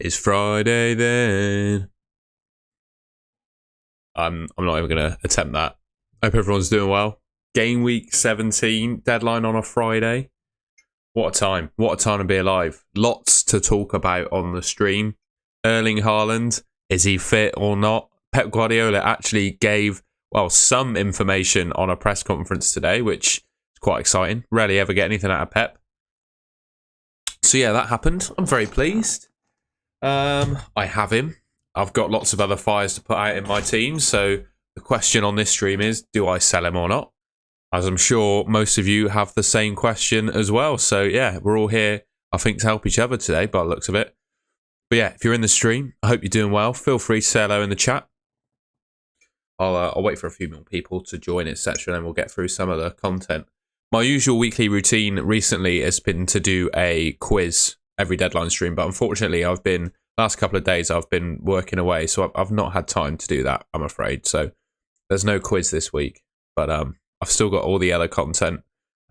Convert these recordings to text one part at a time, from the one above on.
It's Friday then. I'm not even going to attempt that. Hope everyone's doing well. Gameweek 17, deadline on a Friday. What a time. What a time to be alive. Lots to talk about on the stream. Erling Haaland, is he fit or not? Pep Guardiola actually gave, some information on a press conference today, which is quite exciting. Rarely ever get anything out of Pep. So yeah, that happened. I'm very pleased. I have him. I've got lots of other fires to put out in my team. So the question on this stream is, do I sell him or not? As I'm sure most of you have the same question as well. So yeah, we're all here, I think, to help each other today by the looks of it. But yeah, if you're in the stream, I hope you're doing well. Feel free to say hello in the chat. I'll wait for a few more people to join, etc., and then we'll get through some of the content. My usual weekly routine recently has been to do a quiz every deadline stream, but unfortunately, last couple of days I've been working away, so I've not had time to do that, I'm afraid. So there's no quiz this week, but I've still got all the other content,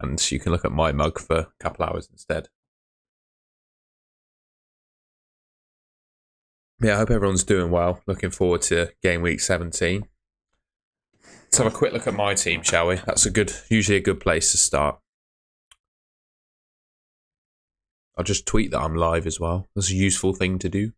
and you can look at my mug for a couple hours instead. Yeah, I hope everyone's doing well. Looking forward to game week 17. Let's have a quick look at my team, shall we? That's usually a good place to start. I'll just tweet that I'm live as well. That's a useful thing to do.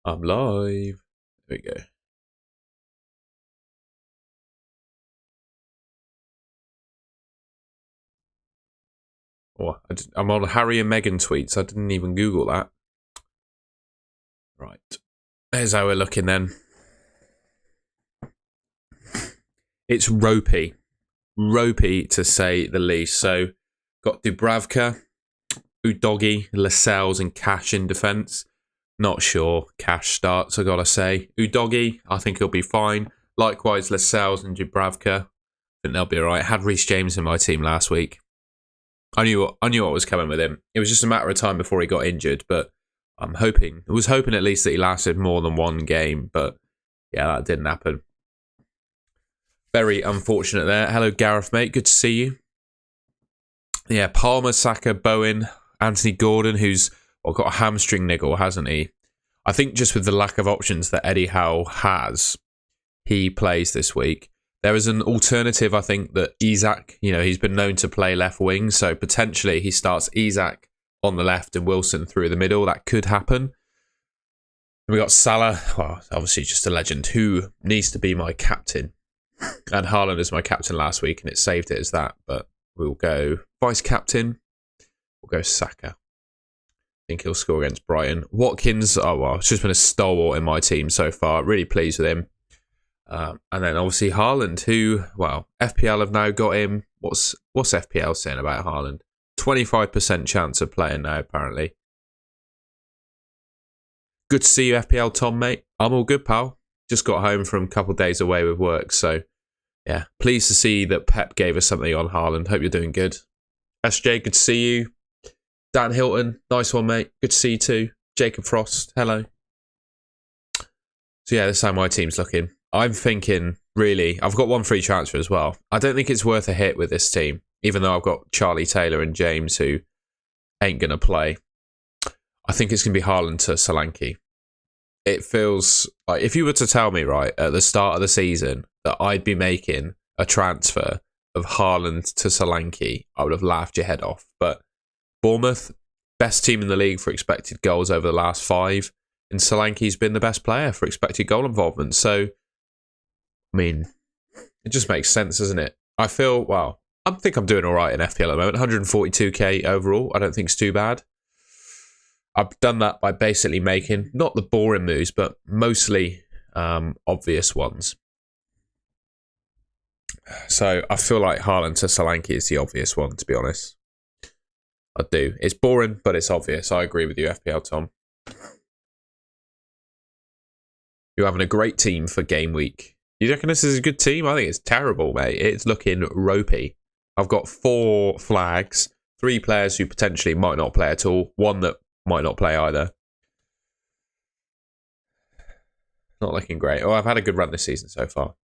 I'm live. There we go. Oh, I'm on Harry and Meghan tweets. I didn't even Google that. Right. There's how we're looking then. It's ropey. Ropey, to say the least. So, got Dubravka, Udogi, Lascelles, and Cash in defence. Not sure Cash starts, I gotta say. Udogi, I think he'll be fine. Likewise, Lascelles and Dubravka. I think they'll be alright. Had Reece James in my team last week. I knew what was coming with him. It was just a matter of time before he got injured, but I was hoping at least that he lasted more than one game, but yeah, that didn't happen. Very unfortunate there. Hello, Gareth, mate. Good to see you. Yeah, Palmer, Saka, Bowen, Anthony Gordon, who's got a hamstring niggle, hasn't he? I think just with the lack of options that Eddie Howe has, he plays this week. There is an alternative, I think, that Isak, he's been known to play left wing, so potentially he starts Isak on the left and Wilson through the middle. That could happen. And we got Salah, obviously just a legend, who needs to be my captain. And Haaland is my captain last week, and it saved it as that. But we'll go vice captain. We'll go Saka. I think he'll score against Brighton. Watkins, it's just been a stalwart in my team so far. Really pleased with him. And then obviously Haaland, who, FPL have now got him. What's FPL saying about Haaland? 25% chance of playing now, apparently. Good to see you, FPL Tom, mate. I'm all good, pal. Just got home from a couple of days away with work, so yeah, pleased to see that Pep gave us something on Haaland. Hope you're doing good. SJ, good to see you. Dan Hilton, nice one, mate. Good to see you too. Jacob Frost, hello. So yeah, this is how my team's looking. I'm thinking, really, I've got one free transfer as well. I don't think it's worth a hit with this team, even though I've got Charlie Taylor and James who ain't going to play. I think it's going to be Haaland to Solanke. It feels like if you were to tell me, right, at the start of the season that I'd be making a transfer of Haaland to Solanke, I would have laughed your head off. But Bournemouth, best team in the league for expected goals over the last 5, and Solanke's been the best player for expected goal involvement. So, I mean, it just makes sense, doesn't it? I feel, I think I'm doing all right in FPL at the moment. 142k overall. I don't think it's too bad. I've done that by basically making, not the boring moves, but mostly obvious ones. So I feel like Haaland to Solanke is the obvious one, to be honest. I do. It's boring, but it's obvious. I agree with you, FPL Tom. You're having a great team for game week. You reckon this is a good team? I think it's terrible, mate. It's looking ropey. I've got 4 flags, 3 players who potentially might not play at all, 1 that might not play either. Not looking great. I've had a good run this season so far.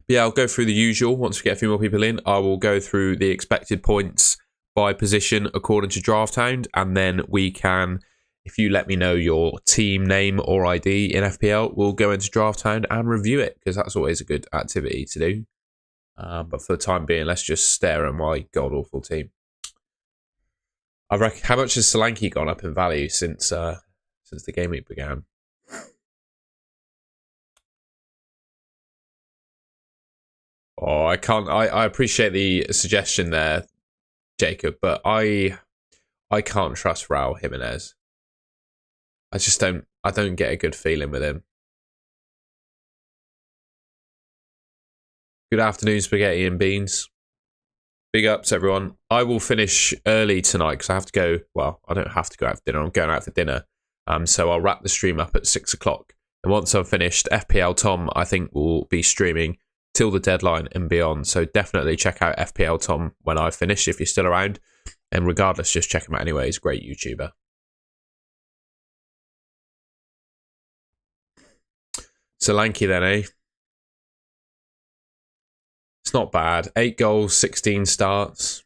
yeah, I'll go through the usual. Once we get a few more people in, I will go through the expected points by position according to Draft Hound, and then we can, if you let me know your team name or ID in FPL, we'll go into Draft Hound and review it, because that's always a good activity to do. But for the time being, let's just stare at my god-awful team. I reckon, how much has Solanke gone up in value since the game week began? Oh, I can't. I appreciate the suggestion there, Jacob, but I can't trust Raul Jimenez. I just don't. I don't get a good feeling with him. Good afternoon, spaghetti and beans. Big ups, everyone. I will finish early tonight because I have to go. Well, I don't have to go out for dinner. I'm going out for dinner. So I'll wrap the stream up at 6 o'clock. And once I've finished, FPL Tom, I think, will be streaming till the deadline and beyond. So definitely check out FPL Tom when I finish if you're still around. And regardless, just check him out anyway. He's a great YouTuber. Solanke then, eh? It's not bad. 8 goals, 16 starts.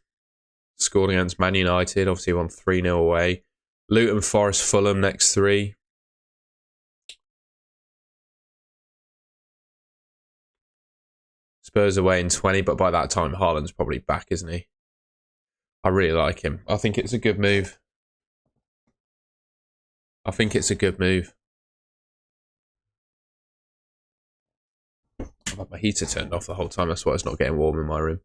Scored against Man United. Obviously won 3-0 away. Luton, Forest, Fulham next 3. Spurs away in 20, but by that time Haaland's probably back, isn't he? I really like him. I think it's a good move. I've had my heater turned off the whole time. That's why it's not getting warm in my room.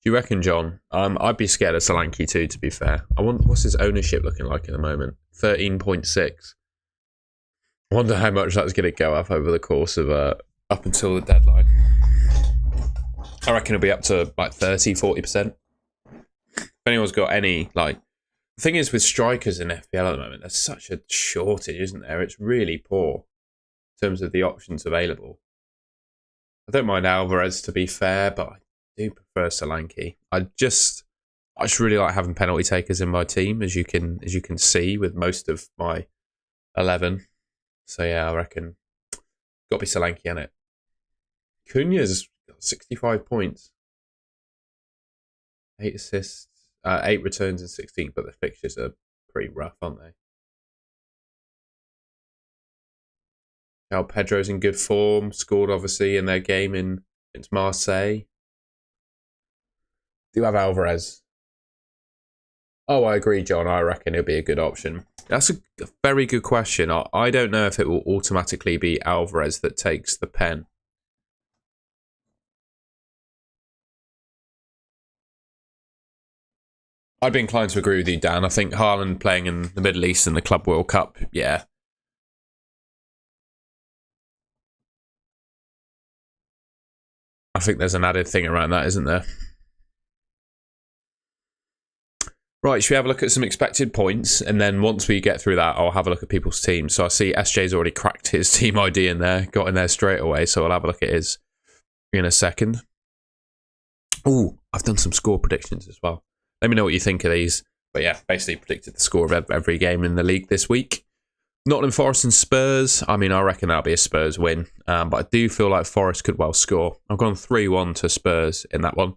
Do you reckon, John? I'd be scared of Solanke too, to be fair. I wonder what's his ownership looking like at the moment. 13.6. I wonder how much that's going to go up over the course of up until the deadline. I reckon it'll be up to like 30, 40%. If anyone's got any, like, the thing is with strikers in FPL at the moment, there's such a shortage, isn't there? It's really poor in terms of the options available. I don't mind Alvarez, to be fair, but I do prefer Solanke. I just really like having penalty takers in my team, as you can see with most of my 11. So yeah, I reckon got to be Solanke in it. Cunha's got 65 points, 8 assists, 8 returns and 16, but the fixtures are pretty rough, aren't they? Now Pedro's in good form, scored obviously in their game against Marseille. Do you have Alvarez? Oh, I agree, John. I reckon it'll be a good option. That's a very good question. I don't know if it will automatically be Alvarez that takes the pen. I'd be inclined to agree with you, Dan. I think Haaland playing in the Middle East in the Club World Cup, yeah. I think there's an added thing around that, isn't there? Right, should we have a look at some expected points? And then once we get through that, I'll have a look at people's teams. So I see SJ's already cracked his team ID in there, got in there straight away. So I'll have a look at his in a second. Oh, I've done some score predictions as well. Let me know what you think of these. But yeah, basically predicted the score of every game in the league this week. Nottingham Forest and Spurs. I mean, I reckon that'll be a Spurs win. But I do feel like Forest could well score. I've gone 3-1 to Spurs in that one.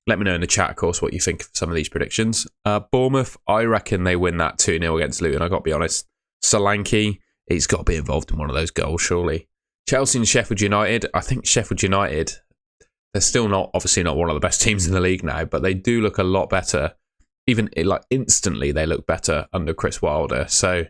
Let me know in the chat, of course, what you think of some of these predictions. Bournemouth, I reckon they win that 2-0 against Luton. I've got to be honest. Solanke, he's got to be involved in one of those goals, surely. Chelsea and Sheffield United. I think Sheffield United, they're still obviously not one of the best teams in the league now, but they do look a lot better. Even like instantly, they look better under Chris Wilder. So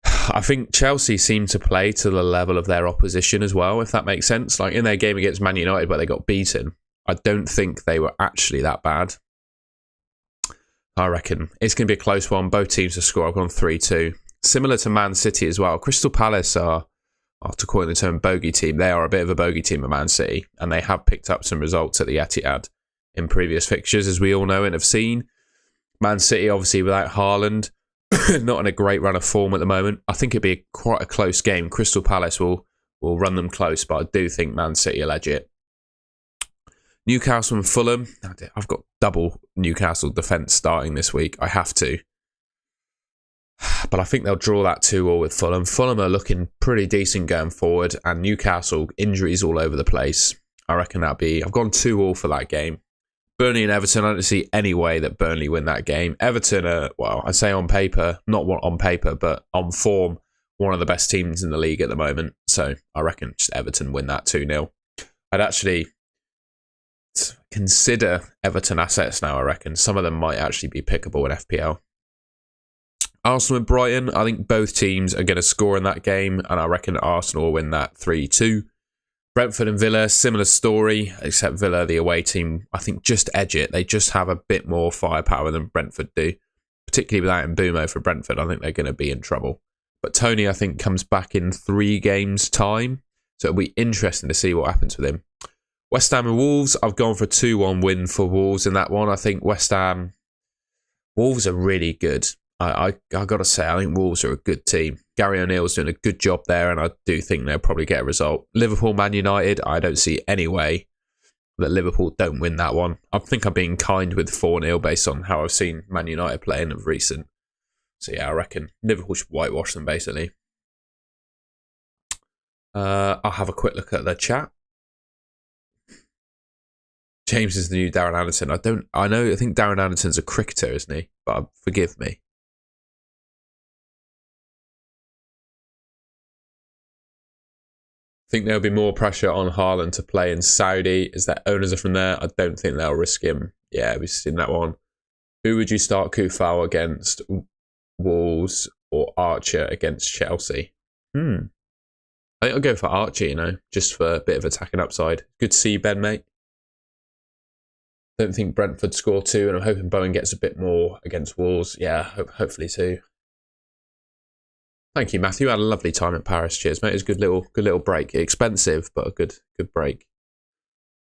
I think Chelsea seem to play to the level of their opposition as well, if that makes sense. Like in their game against Man United, where they got beaten, I don't think they were actually that bad. I reckon it's going to be a close one. Both teams have scored. I've gone 3-2. Similar to Man City as well. Crystal Palace are, to coin the term bogey team, they are a bit of a bogey team at Man City, and they have picked up some results at the Etihad in previous fixtures, as we all know and have seen. Man City, obviously, without Haaland, not in a great run of form at the moment. I think it'd be quite a close game. Crystal Palace will run them close, but I do think Man City will edge it. Newcastle and Fulham. I've got double Newcastle defence starting this week. I have to. But I think they'll draw that 2-2 with Fulham. Fulham are looking pretty decent going forward, and Newcastle, injuries all over the place. I reckon that'll be... I've gone 2-2 for that game. Burnley and Everton, I don't see any way that Burnley win that game. Everton are, well, I say on paper, not on paper, but on form, one of the best teams in the league at the moment. So I reckon just Everton win that 2-0. I'd actually consider Everton assets now, I reckon. Some of them might actually be pickable in FPL. Arsenal and Brighton, I think both teams are going to score in that game, and I reckon Arsenal will win that 3-2. Brentford and Villa, similar story, except Villa, the away team, I think just edge it. They just have a bit more firepower than Brentford do, particularly without Mbeumo for Brentford. I think they're going to be in trouble. But Tony, I think, comes back in 3 games' time, so it'll be interesting to see what happens with him. West Ham and Wolves, I've gone for a 2-1 win for Wolves in that one. I think West Ham, Wolves are really good. I got to say, I think Wolves are a good team. Gary O'Neill's doing a good job there, and I do think they'll probably get a result. Liverpool, Man United, I don't see any way that Liverpool don't win that one. I think I'm being kind with 4-0 based on how I've seen Man United playing of recent. So yeah, I reckon Liverpool should whitewash them, basically. I'll have a quick look at the chat. James is the new Darren Anderton. I think Darren Anderton's a cricketer, isn't he? But forgive me. I think there'll be more pressure on Haaland to play in Saudi as their owners are from there. I don't think they'll risk him. Yeah, we've seen that one. Who would you start Kufau against? Wolves or Archer against Chelsea? I think I'll go for Archer, just for a bit of attacking upside. Good to see you, Ben, mate. Don't think Brentford score 2, and I'm hoping Bowen gets a bit more against Wolves. Yeah, hopefully too. Thank you, Matthew. I had a lovely time in Paris. Cheers, mate. It was a good little break. Expensive, but a good break.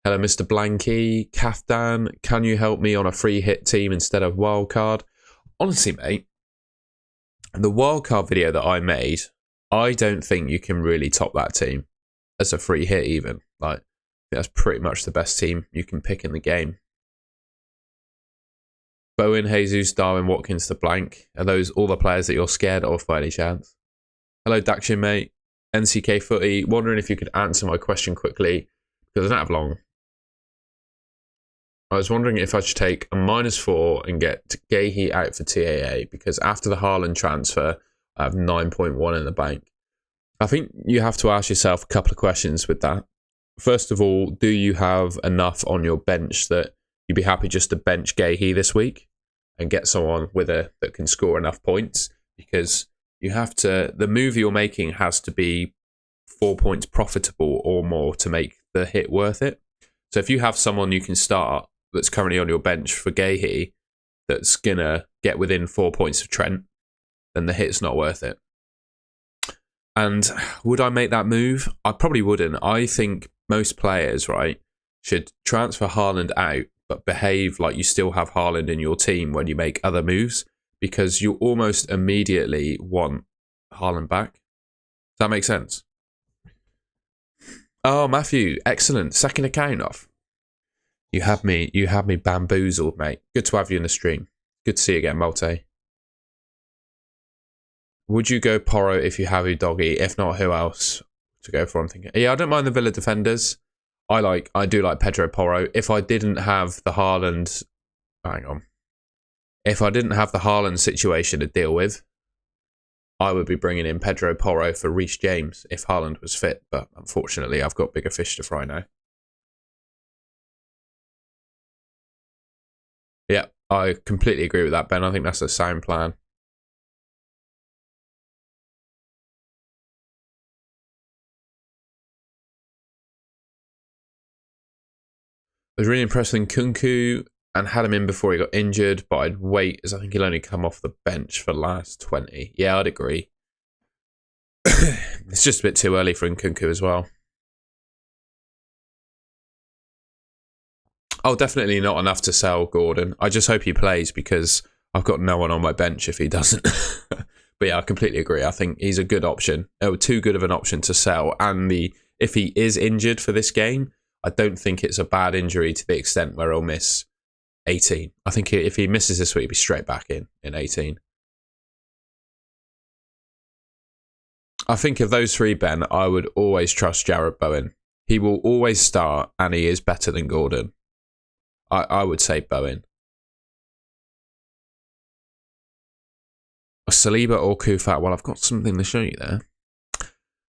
Hello, Mr. Blanky. Kaftan, can you help me on a free hit team instead of wildcard? Honestly, mate, the wildcard video that I made, I don't think you can really top that team as a free hit even. Like, that's pretty much the best team you can pick in the game. Bowen, Jesus, Darwin, Watkins, the blank. Are those all the players that you're scared of by any chance? Hello, Dakshin, mate. NCK Footy. Wondering if you could answer my question quickly, because I don't have long. I was wondering if I should take a -4 and get Gahey out for TAA, because after the Haaland transfer, I have 9.1 in the bank. I think you have to ask yourself a couple of questions with that. First of all, do you have enough on your bench that you'd be happy just to bench Gahey this week and get someone that can score enough points? Because you have to, the move you're making has to be 4 points profitable or more to make the hit worth it. So if you have someone you can start that's currently on your bench for Gahey that's going to get within 4 points of Trent, then the hit's not worth it. And would I make that move? I probably wouldn't. I think most players, right, should transfer Haaland out, but behave like you still have Haaland in your team when you make other moves, because you almost immediately want Haaland back. Does that make sense? Oh, Matthew, excellent. Second account off. You had me bamboozled, mate. Good to have you in the stream. Good to see you again, Malte. Would you go Porro if you have Udogie? If not, who else to go for? I'm thinking. Yeah, I don't mind the Villa defenders. I do like Pedro Porro. If I didn't have the Haaland... Hang on. If I didn't have the Haaland situation to deal with, I would be bringing in Pedro Porro for Reece James if Haaland was fit. But unfortunately, I've got bigger fish to fry now. Yeah, I completely agree with that, Ben. I think that's a sound plan. I was really impressed with Nkunku and had him in before he got injured, but I'd wait as I think he'll only come off the bench for the last 20. Yeah, I'd agree. It's just a bit too early for Nkunku as well. Oh, definitely not enough to sell Gordon. I just hope he plays because I've got no one on my bench if he doesn't. But yeah, I completely agree. I think he's a good option. Oh, too good of an option to sell. And if he is injured for this game, I don't think it's a bad injury to the extent where he'll miss 18. I think if he misses this week, he'll be straight back in 18. I think of those three, Ben, I would always trust Jarrod Bowen. He will always start, and he is better than Gordon. I would say Bowen. Saliba or Kufat? Well, I've got something to show you there.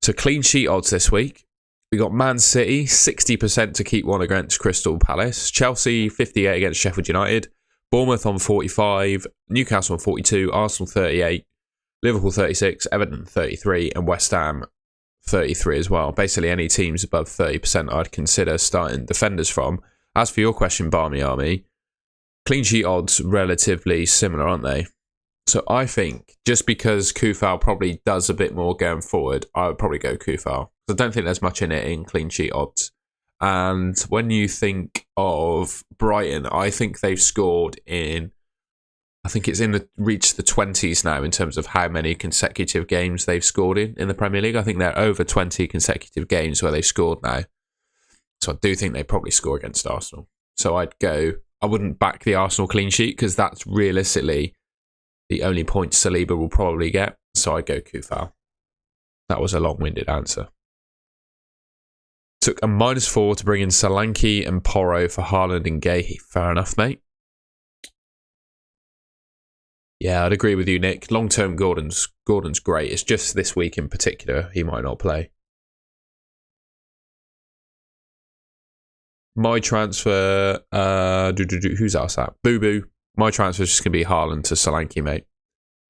So clean sheet odds this week. We got Man City, 60% to keep one against Crystal Palace. Chelsea, 58 against Sheffield United. Bournemouth on 45. Newcastle on 42. Arsenal 38. Liverpool 36. Everton 33. And West Ham 33 as well. Basically, any teams above 30% I'd consider starting defenders from. As for your question, Barmy Army, clean sheet odds relatively similar, aren't they? So I think just because Kufal probably does a bit more going forward, I would probably go Kufal. I don't think there's much in it in clean sheet odds. And when you think of Brighton, I think they've scored in, I think it's reached the 20s now in terms of how many consecutive games they've scored in the Premier League. I think they're over 20 consecutive games where they've scored now. So I do think they probably score against Arsenal. So I wouldn't back the Arsenal clean sheet because that's realistically the only point Saliba will probably get. So I'd go Kufal. That was a long-winded answer. Took a -4 to bring in Solanke and Porro for Haaland and Gay. Fair enough, mate. Yeah, I'd agree with you, Nick. Long-term, Gordon's great. It's just this week in particular, he might not play. My transfer, who's else at? Boo Boo. My transfer is just going to be Haaland to Solanke, mate.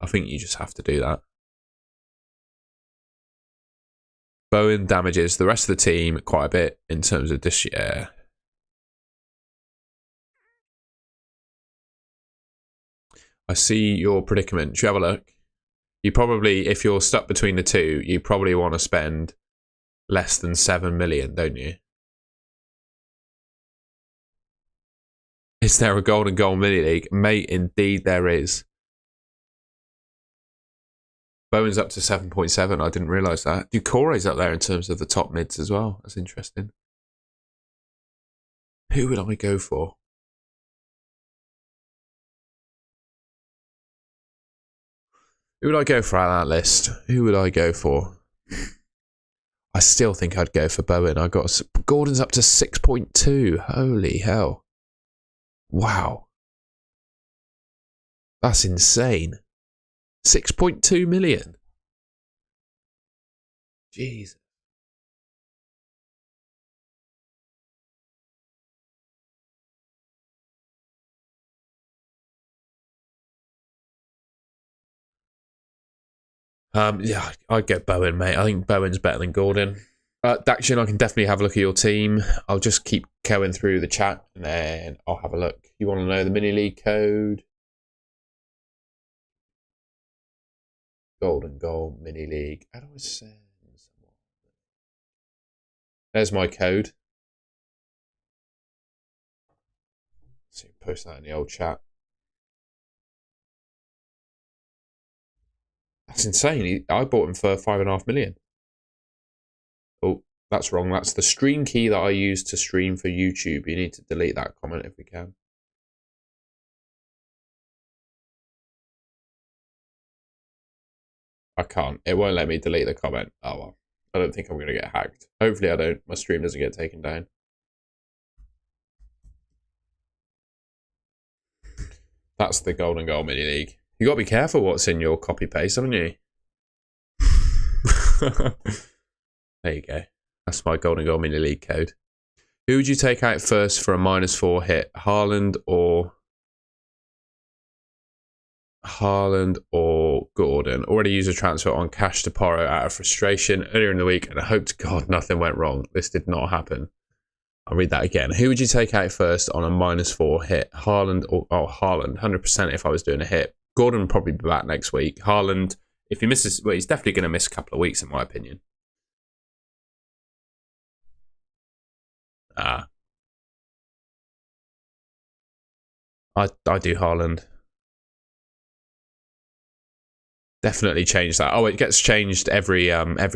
I think you just have to do that. Bowen damages the rest of the team quite a bit in terms of this year. I see your predicament. Should you have a look? You probably, if you're stuck between the two, you probably want to spend less than 7 million, don't you? Is there a golden goal mini league? Mate, indeed there is. Bowen's up to 7.7. I didn't realise that. Ducore's up there in terms of the top mids as well. That's interesting. Who would I go for? Who would I go for out of that list? Who would I go for? I still think I'd go for Bowen. Gordon's up to 6.2. Holy hell. Wow. That's insane. 6.2 million. Jeez. Yeah, I'd get Bowen, mate. I think Bowen's better than Gordon. Daction, I can definitely have a look at your team. I'll just keep going through the chat and then I'll have a look. You want to know the mini league code? Golden goal mini league. How do I send someone? There's my code. Let's see, post that in the old chat. That's insane. I bought him for 5.5 million. Oh, that's wrong. That's the stream key that I use to stream for YouTube. You need to delete that comment if we can. I can't. It won't let me delete the comment. Oh well. I don't think I'm going to get hacked. Hopefully I don't. My stream doesn't get taken down. That's the golden goal mini league. You got to be careful what's in your copy paste, haven't you? There you go. That's my golden goal mini league code. Who would you take out first for a -4 hit? Haaland or Gordon? Already used a transfer on cash to Porro out of frustration earlier in the week, and I hope to God nothing went wrong. This did not happen. I'll read that again. Who would you take out first on a -4 hit? Haaland or Haaland? 100% if I was doing a hit. Gordon will probably be back next week. Haaland, if he misses, well, he's definitely going to miss a couple of weeks in my opinion. I do Haaland. Definitely change that. Oh, it gets changed every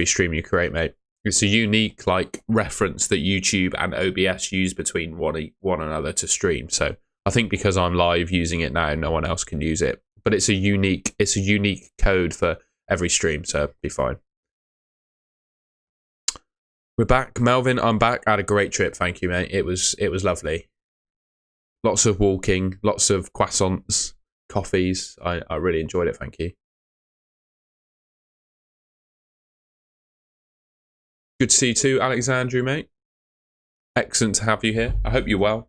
stream you create, mate. It's a unique reference that YouTube and OBS use between one another to stream. So I think because I'm live using it now, no one else can use it. But it's a unique code for every stream, so it'll be fine. We're back. Melvin, I'm back. I had a great trip, thank you, mate. It was lovely. Lots of walking, lots of croissants, coffees. I really enjoyed it, thank you. Good to see you too, Alexandru, mate. Excellent to have you here. I hope you're well.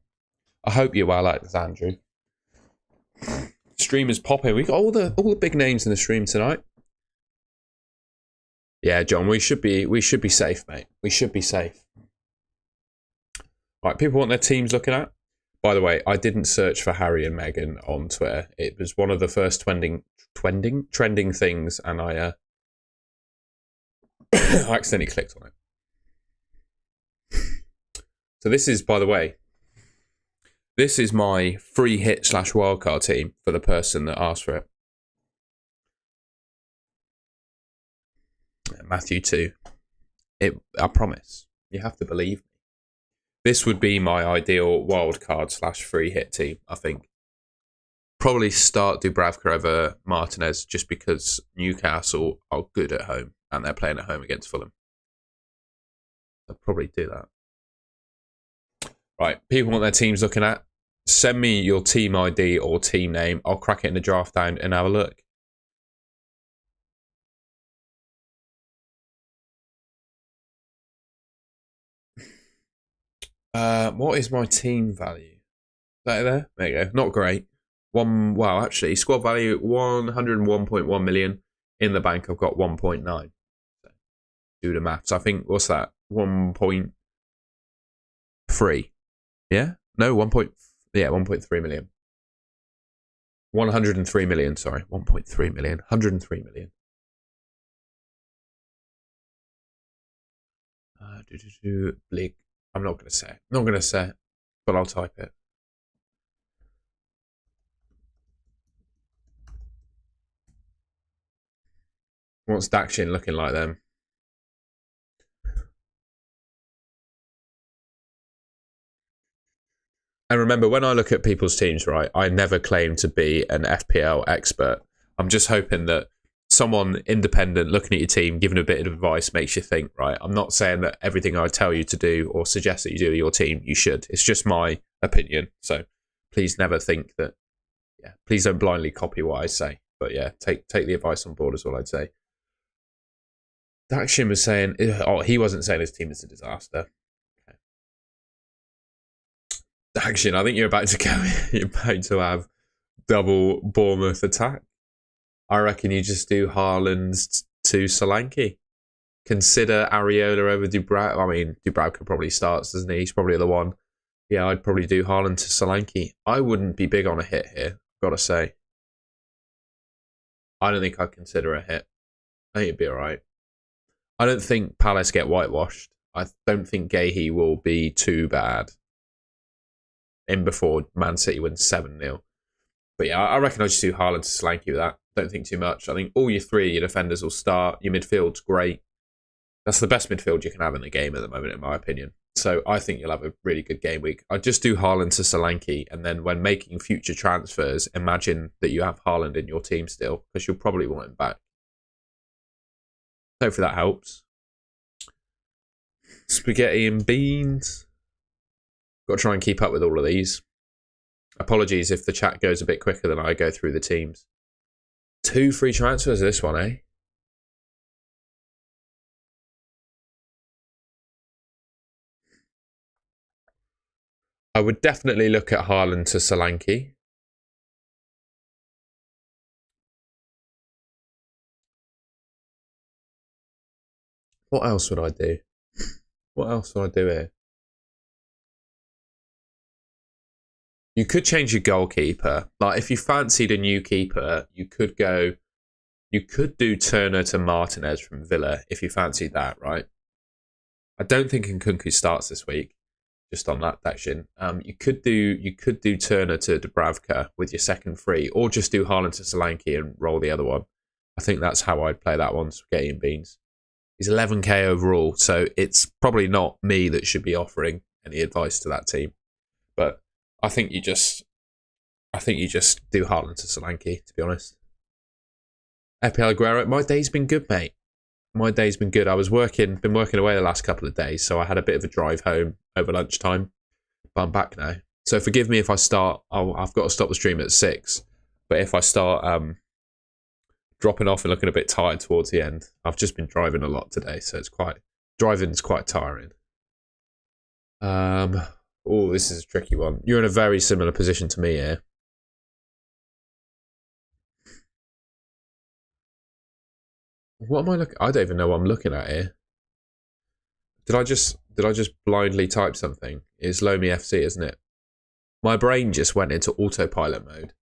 I hope you're well, Alexandru. Stream is popping. We got all the big names in the stream tonight. Yeah, John, we should be safe, mate. We should be safe. Right, people want their teams looking at. By the way, I didn't search for Harry and Meghan on Twitter. It was one of the first trending things, and I I accidentally clicked on it. So this is, by the way, this is my free hit / wildcard team for the person that asked for it. Matthew 2. I promise. You have to believe me. This would be my ideal wildcard / free hit team, I think. Probably start Dubravka over Martinez just because Newcastle are good at home and they're playing at home against Fulham. I'll probably do that. Right, people want their teams looking at. Send me your team ID or team name. I'll crack it in the draft down and have a look. What is my team value? Is that there? There you go. Not great. Wow, actually, squad value 101.1 million. In the bank, I've got 1.9. So, do the maths. I think, what's that? 1.3. Yeah? No, 1.3 million. 103 million, sorry. 1.3 million. 103 million. Bleak. I'm not going to say it. Not going to say it, but I'll type it. What's Dakshin looking like then? And remember, when I look at people's teams, right, I never claim to be an FPL expert. I'm just hoping that someone independent looking at your team, giving a bit of advice makes you think, right? I'm not saying that everything I tell you to do or suggest that you do with your team, you should. It's just my opinion. So please never think that, yeah, please don't blindly copy what I say. But yeah, take the advice on board is what I'd say. Dakshin was saying, he wasn't saying his team is a disaster. Okay. Dakshin, I think you're about to have double Bournemouth attack. I reckon you just do Haaland to Solanke. Consider Areola over Dubravka. I mean, Dubravka probably starts, doesn't he? He's probably the one. Yeah, I'd probably do Haaland to Solanke. I wouldn't be big on a hit here, got to say. I don't think I'd consider a hit. I think it'd be all right. I don't think Palace get whitewashed. I don't think Gahey will be too bad in before Man City wins 7-0. But yeah, I reckon I'll just do Haaland to Solanke with that. Don't think too much. I think all your defenders will start. Your midfield's great. That's the best midfield you can have in the game at the moment, in my opinion. So I think you'll have a really good game week. I'd just do Haaland to Solanke, and then when making future transfers, imagine that you have Haaland in your team still, because you'll probably want him back. Hopefully that helps. Spaghetti and beans. Got to try and keep up with all of these. Apologies if the chat goes a bit quicker than I go through the teams. 2 free transfers this one, eh? I would definitely look at Haaland to Solanke. What else would I do? What else would I do here? You could change your goalkeeper. Like, if you fancied a new keeper, you could do Turner to Martinez from Villa if you fancied that, right? I don't think Nkunku starts this week. Just on that section, you could do Turner to Dubravka with your second free, or just do Haaland to Solanke and roll the other one. I think that's how I'd play that one. Spaghetti and beans. He's 11k overall, so it's probably not me that should be offering any advice to that team. But I think you just do Haaland to Solanke, to be honest. FPL Aguero, my day's been good, mate. My day's been good. I was been working away the last couple of days, so I had a bit of a drive home over lunchtime. But I'm back now. So forgive me if I start. I've got to stop the stream at 6. But if I start dropping off and looking a bit tired towards the end, I've just been driving a lot today, so driving's quite tiring. Oh, this is a tricky one. You're in a very similar position to me here. What am I looking? I don't even know what I'm looking at here. Did I just blindly type something? It's Lomi FC, isn't it? My brain just went into autopilot mode.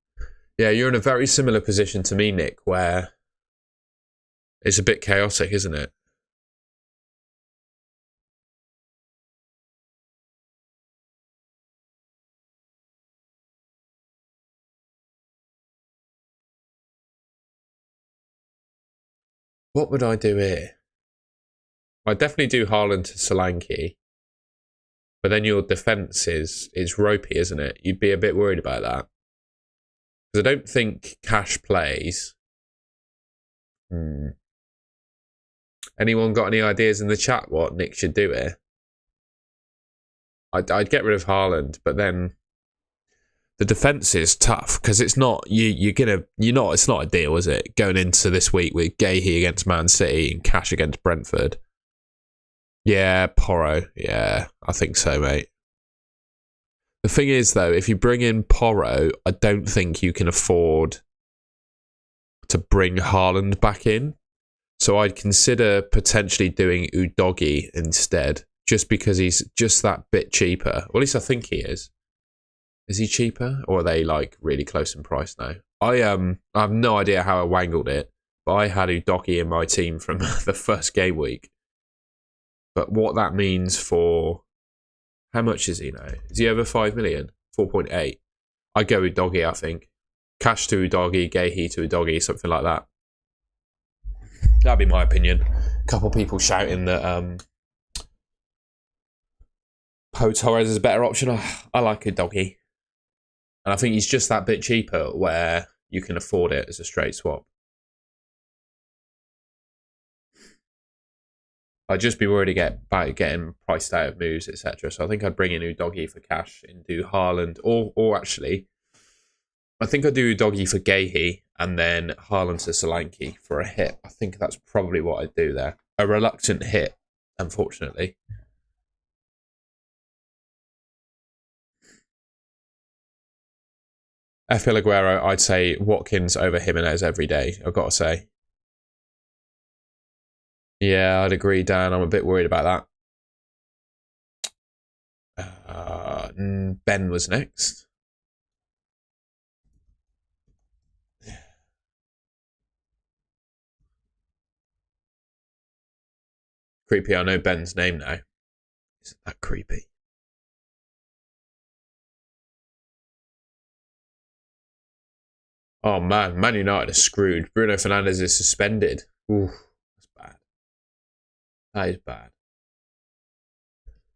Yeah, you're in a very similar position to me, Nick, where it's a bit chaotic, isn't it? What would I do here? I'd definitely do Haaland to Solanke. But then your defence is ropey, isn't it? You'd be a bit worried about that. Because I don't think Cash plays. Anyone got any ideas in the chat what Nick should do here? I'd get rid of Haaland, but then the defence is tough because it's not it's not ideal, is it? Going into this week with Gahey against Man City and Cash against Brentford. Yeah, Porro. Yeah, I think so, mate. The thing is, though, if you bring in Porro, I don't think you can afford to bring Haaland back in. So I'd consider potentially doing Udogie instead, just because he's just that bit cheaper. Or at least I think he is. Is he cheaper? Or are they like really close in price now? I have no idea how I wangled it, but I had Udogie in my team from the first game week. But what that means for... How much is he now? Is he over 5 million? 4.8. I'd go Udogie, I think. Cash to Udogie, Gahey to Udogie, something like that. That'd be my opinion. A couple people shouting that Pau Torres is a better option. I like Udogie. And I think he's just that bit cheaper where you can afford it as a straight swap. I'd just be worried about getting priced out of moves, etc. So I think I'd bring in Udogie for Cash and do Haaland. Or actually, I think I'd do Udogie for Gahey and then Haaland to Solanke for a hit. I think that's probably what I'd do there. A reluctant hit, unfortunately. FPL Aguero, I'd say Watkins over Jimenez every day, I've got to say. Yeah, I'd agree, Dan. I'm a bit worried about that. Ben was next. Creepy, I know Ben's name now. Isn't that creepy? Oh man, Man United are screwed. Bruno Fernandes is suspended. Ooh, that's bad. That is bad.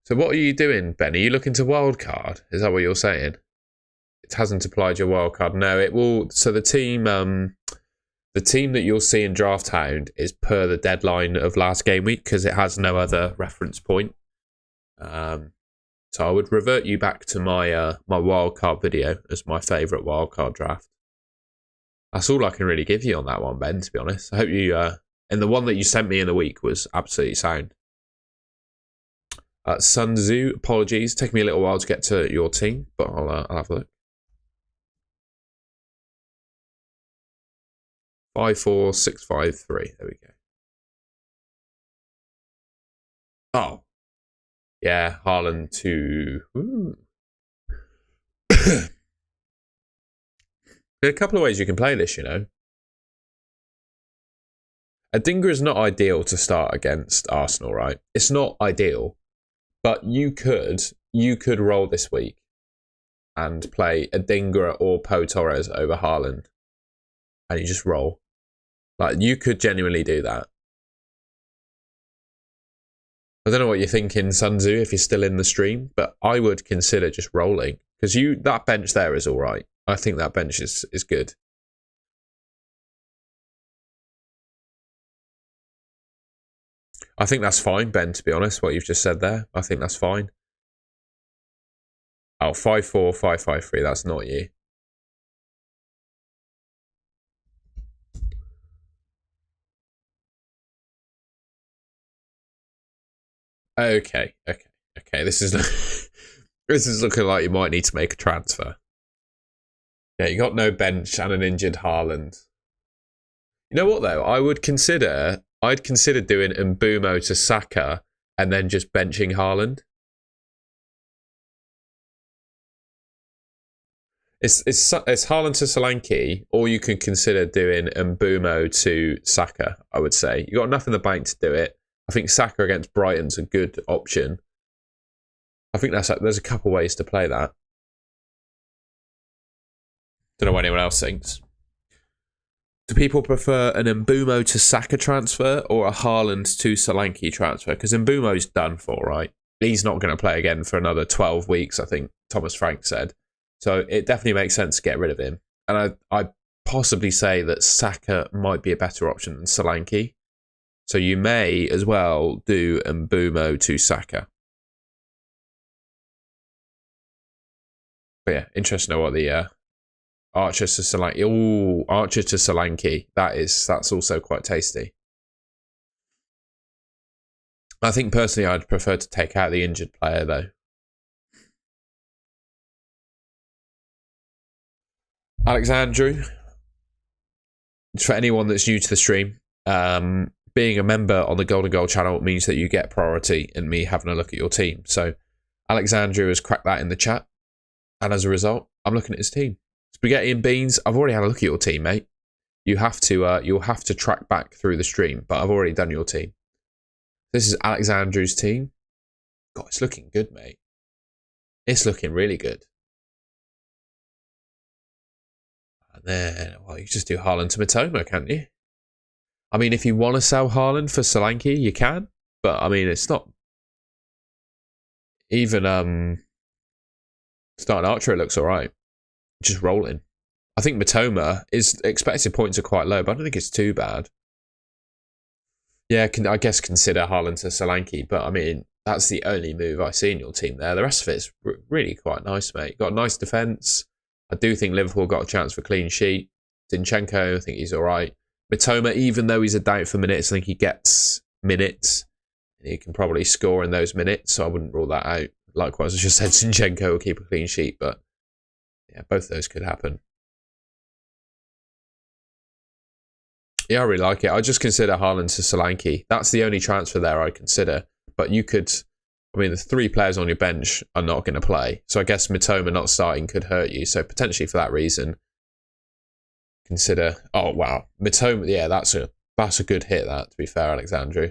So what are you doing, Ben? Are you looking to wildcard? Is that what you're saying? It hasn't applied your wildcard. No, it will. So the team that you'll see in Draft Hound is per the deadline of last game week because it has no other reference point. So I would revert you back to my my wildcard video as my favourite wildcard draft. That's all I can really give you on that one, Ben, to be honest. I hope you... and the one that you sent me in the week was absolutely sound. Sun Tzu, apologies. Taking me a little while to get to your team, but I'll have a look. 54653. There we go. Oh. Yeah, Haaland to... There are a couple of ways you can play this, you know. Adingra is not ideal to start against Arsenal, right? It's not ideal, but you could roll this week and play Adingra or Pau Torres over Haaland, and you just roll. Like, you could genuinely do that. I don't know what you're thinking, Sun Tzu, if you're still in the stream, but I would consider just rolling because that bench there is all right. I think that bench is good. I think that's fine, Ben, to be honest, what you've just said there. I think that's fine. Oh, 5-4, 5-5-3, that's not you. Okay. This is this is looking like you might need to make a transfer. Yeah, you got no bench and an injured Haaland. You know what though? I'd consider doing Mbumo to Saka and then just benching Haaland. It's Haaland to Solanke, or you could consider doing Mbumo to Saka. I would say you got enough in the bank to do it. I think Saka against Brighton's a good option. I think there's a couple ways to play that. Don't know what anyone else thinks. Do people prefer an Mbumo to Saka transfer or a Haaland to Solanke transfer? Because Mbumo's done for, right? He's not going to play again for another 12 weeks, I think Thomas Frank said. So it definitely makes sense to get rid of him. And I possibly say that Saka might be a better option than Solanke. So you may as well do Mbumo to Saka. But yeah, interesting to know what the Archer to Solanke. Ooh, Archer to Solanke. That's also quite tasty. I think personally I'd prefer to take out the injured player though. Alexandru, for anyone that's new to the stream, being a member on the Golden Goal channel means that you get priority in me having a look at your team. So Alexandru has cracked that in the chat. And as a result, I'm looking at his team. Spaghetti and Beans, I've already had a look at your team, mate. You'll have to track back through the stream, but I've already done your team. This is Alexandru's team. God, it's looking good, mate. It's looking really good. And then, well, you just do Haaland to Mitoma, can't you? I mean, if you want to sell Haaland for Solanke, you can. But, I mean, it's not... Even starting Archer, it looks all right. Just rolling. I think Mitoma, is expected points are quite low, but I don't think it's too bad. Yeah, I guess consider Haaland to Solanke, but I mean, that's the only move I see in your team there. The rest of it's really quite nice, mate. Got a nice defence. I do think Liverpool got a chance for clean sheet. Zinchenko, I think he's all right. Mitoma, even though he's a doubt for minutes, I think he gets minutes. He can probably score in those minutes, so I wouldn't rule that out. Likewise, I just said Zinchenko will keep a clean sheet, but yeah, both of those could happen. Yeah, I really like it. I just consider Haaland to Solanke. That's the only transfer there I consider. But you could, I mean, the three players on your bench are not going to play. So I guess Mitoma not starting could hurt you. So potentially for that reason, consider, oh, wow. Mitoma, yeah, that's a good hit, that, to be fair, Alexandru.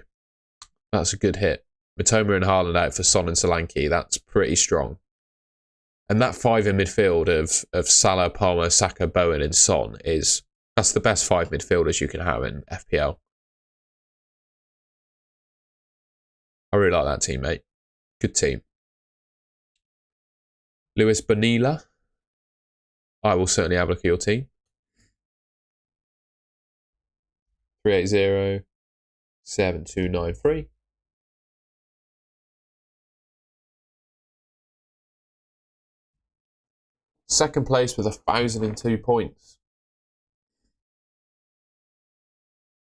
That's a good hit. Mitoma and Haaland out for Son and Solanke. That's pretty strong. And that five in midfield of Salah, Palmer, Saka, Bowen and Son that's the best five midfielders you can have in FPL. I really like that team, mate. Good team. Luis Bonilla. I will certainly have a look at your team. 380-7293. Second place with 1,002 points.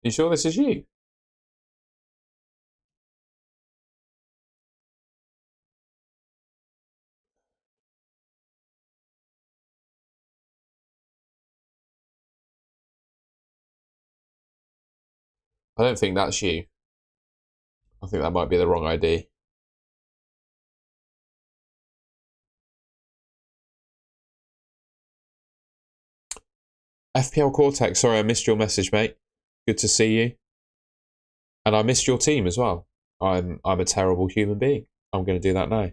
You sure this is you? I don't think that's you. I think that might be the wrong ID. FPL Cortex, sorry I missed your message, mate. Good to see you. And I missed your team as well. I'm a terrible human being. I'm going to do that now.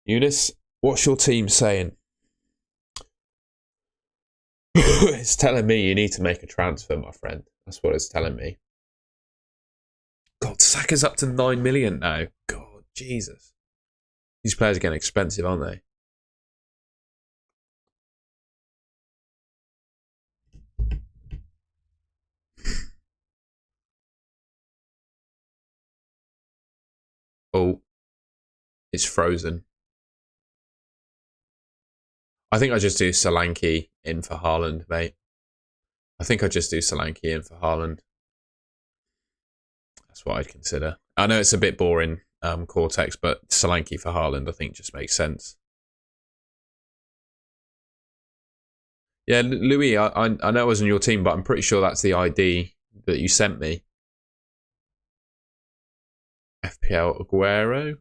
Eunice, what's your team saying? It's telling me you need to make a transfer, my friend. That's what it's telling me. God, Saka's up to 9 million now. God, Jesus. These players are getting expensive, aren't they? Oh, it's frozen. I think I just do Solanke in for Haaland, mate. I think I just do Solanke in for Haaland. That's what I'd consider. I know it's a bit boring, Cortex, but Solanke for Haaland I think just makes sense. Yeah, Louis, I know I was on your team, but I'm pretty sure that's the ID that you sent me. FPL Aguero.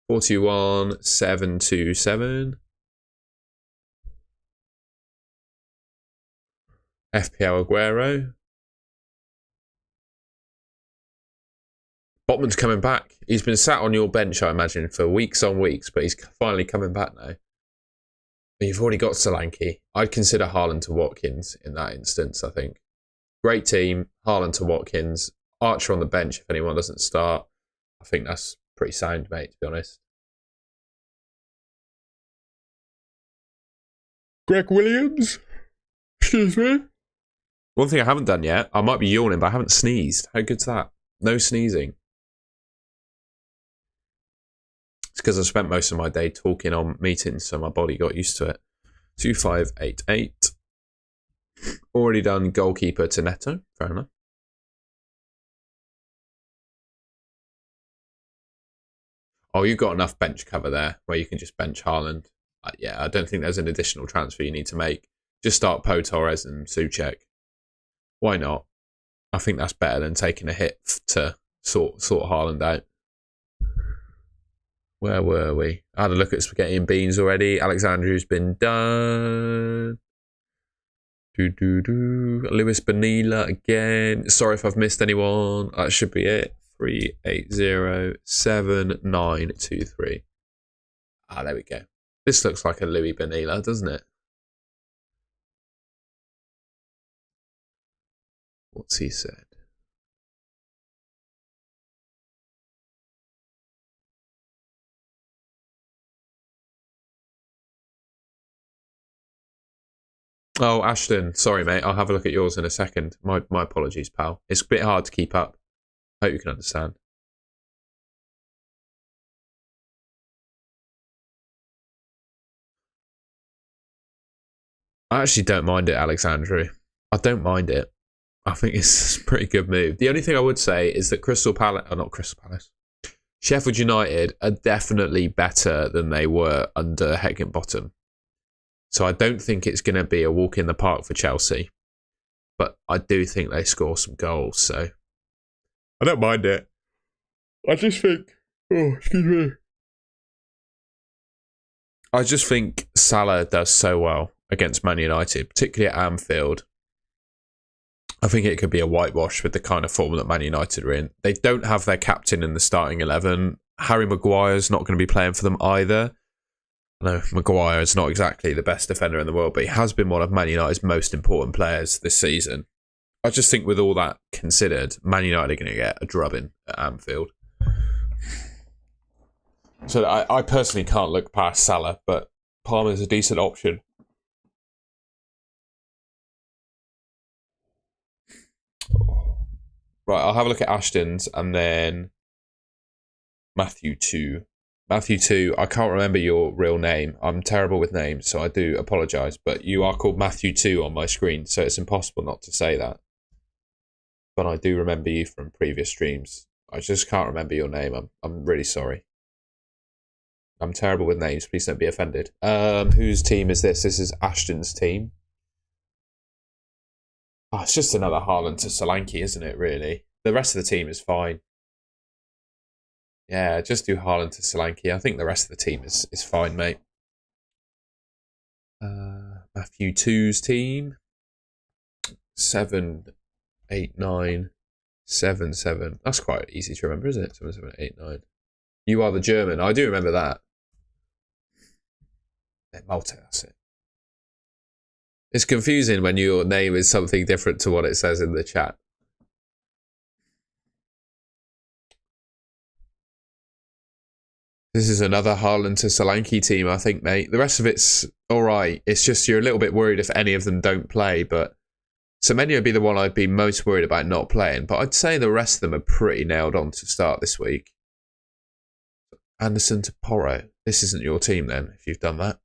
41727. FPL Aguero. Botman's coming back. He's been sat on your bench, I imagine, for weeks on weeks, but he's finally coming back now. You've already got Solanke. I'd consider Haaland to Watkins in that instance, I think. Great team. Haaland to Watkins. Archer on the bench if anyone doesn't start. I think that's pretty sound, mate, to be honest. Greg Williams. Excuse me. One thing I haven't done yet, I might be yawning, but I haven't sneezed. How good's that? No sneezing. It's because I spent most of my day talking on meetings, so my body got used to it. 2588. Already done goalkeeper to Neto. Fair enough. Oh, you've got enough bench cover there where you can just bench Haaland. Yeah, I don't think there's an additional transfer you need to make. Just start Pau Torres and Souček. Why not? I think that's better than taking a hit to sort Haaland out. Where were we? I had a look at Spaghetti and Beans already. Alexandru's been done. Lewis Benila again. Sorry if I've missed anyone. That should be it. 3807923. Ah, there we go. This looks like a Louis Benila, doesn't it? What's he said? Oh, Ashton. Sorry, mate. I'll have a look at yours in a second. My apologies, pal. It's a bit hard to keep up. Hope you can understand. I actually don't mind it, Alexandru. I don't mind it. I think it's a pretty good move. The only thing I would say is that Sheffield United are definitely better than they were under Heckingbottom. So I don't think it's going to be a walk in the park for Chelsea. But I do think they score some goals, so I don't mind it. I just think... Oh, excuse me. I just think Salah does so well against Man United, particularly at Anfield. I think it could be a whitewash with the kind of form that Man United are in. They don't have their captain in the starting 11. Harry Maguire's not going to be playing for them either. No, Maguire is not exactly the best defender in the world, but he has been one of Man United's most important players this season. I just think with all that considered, Man United are going to get a drubbing at Anfield. So I personally can't look past Salah, but Palmer's a decent option. Right, I'll have a look at Ashton's and then Matthew 2. Matthew 2, I can't remember your real name. I'm terrible with names, so I do apologise. But you are called Matthew 2 on my screen, so it's impossible not to say that. But I do remember you from previous streams. I just can't remember your name. I'm really sorry. I'm terrible with names. Please don't be offended. Whose team is this? This is Ashton's team. Oh, it's just another Haaland to Solanke, isn't it, really? The rest of the team is fine. Yeah, just do Haaland to Solanke. I think the rest of the team is fine, mate. Matthew 2's team. 78977. That's quite easy to remember, isn't it? 7789. You are the German. I do remember that. Malta, that's it. It's confusing when your name is something different to what it says in the chat. This is another Haaland to Solanke team, I think, mate. The rest of it's all right. It's just you're a little bit worried if any of them don't play, but Semenyo would be the one I'd be most worried about not playing, but I'd say the rest of them are pretty nailed on to start this week. Anderson to Porro. This isn't your team then, if you've done that.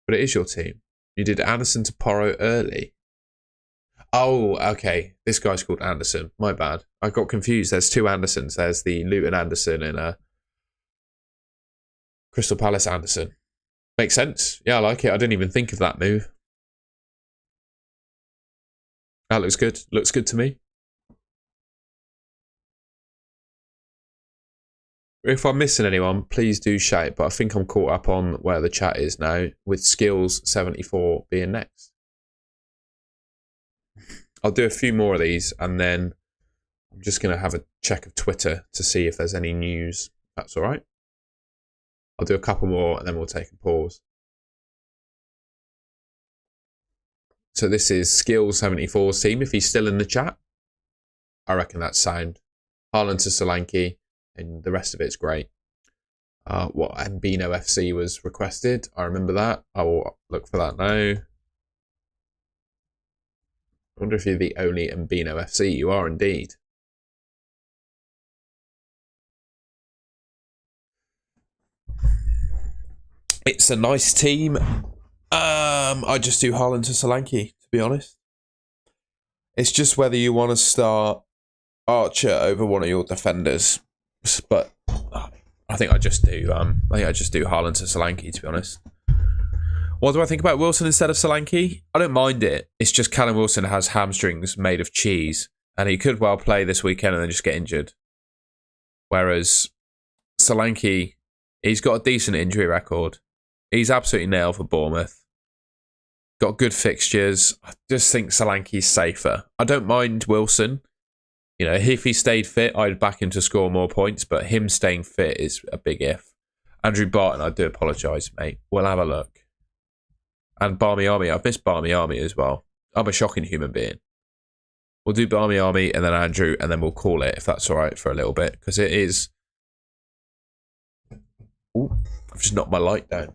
But it is your team. You did Anderson to Porro early. Oh, okay. This guy's called Anderson. My bad. I got confused. There's two Andersons. There's the Luton Anderson and Crystal Palace Anderson. Makes sense. Yeah, I like it. I didn't even think of that move. That looks good. Looks good to me. If I'm missing anyone, please do shout. But I think I'm caught up on where the chat is now, with Skills 74 being next. I'll do a few more of these, and then I'm just going to have a check of Twitter to see if there's any news. That's all right. I'll do a couple more, and then we'll take a pause. So this is Skills 74's team. If he's still in the chat, I reckon that's sound. Haaland to Solanke, and the rest of it's great. What Mbino FC was requested, I remember that. I will look for that now. I wonder if you're the only Mbino FC. You are indeed. It's a nice team. I just do Haaland to Solanke, to be honest. It's just whether you want to start Archer over one of your defenders. But I think I just do. Haaland to Solanke, to be honest. What do I think about Wilson instead of Solanke? I don't mind it. It's just Callum Wilson has hamstrings made of cheese, and he could well play this weekend and then just get injured. Whereas Solanke, he's got a decent injury record. He's absolutely nailed for Bournemouth. Got good fixtures. I just think Solanke's safer. I don't mind Wilson. You know, if he stayed fit, I'd back him to score more points, but him staying fit is a big if. Andrew Barton, I do apologise, mate. We'll have a look. And Barmy Army. I've missed Barmy Army as well. I'm a shocking human being. We'll do Barmy Army and then Andrew, and then we'll call it, if that's all right, for a little bit. Because it is... Ooh, I've just knocked my light down.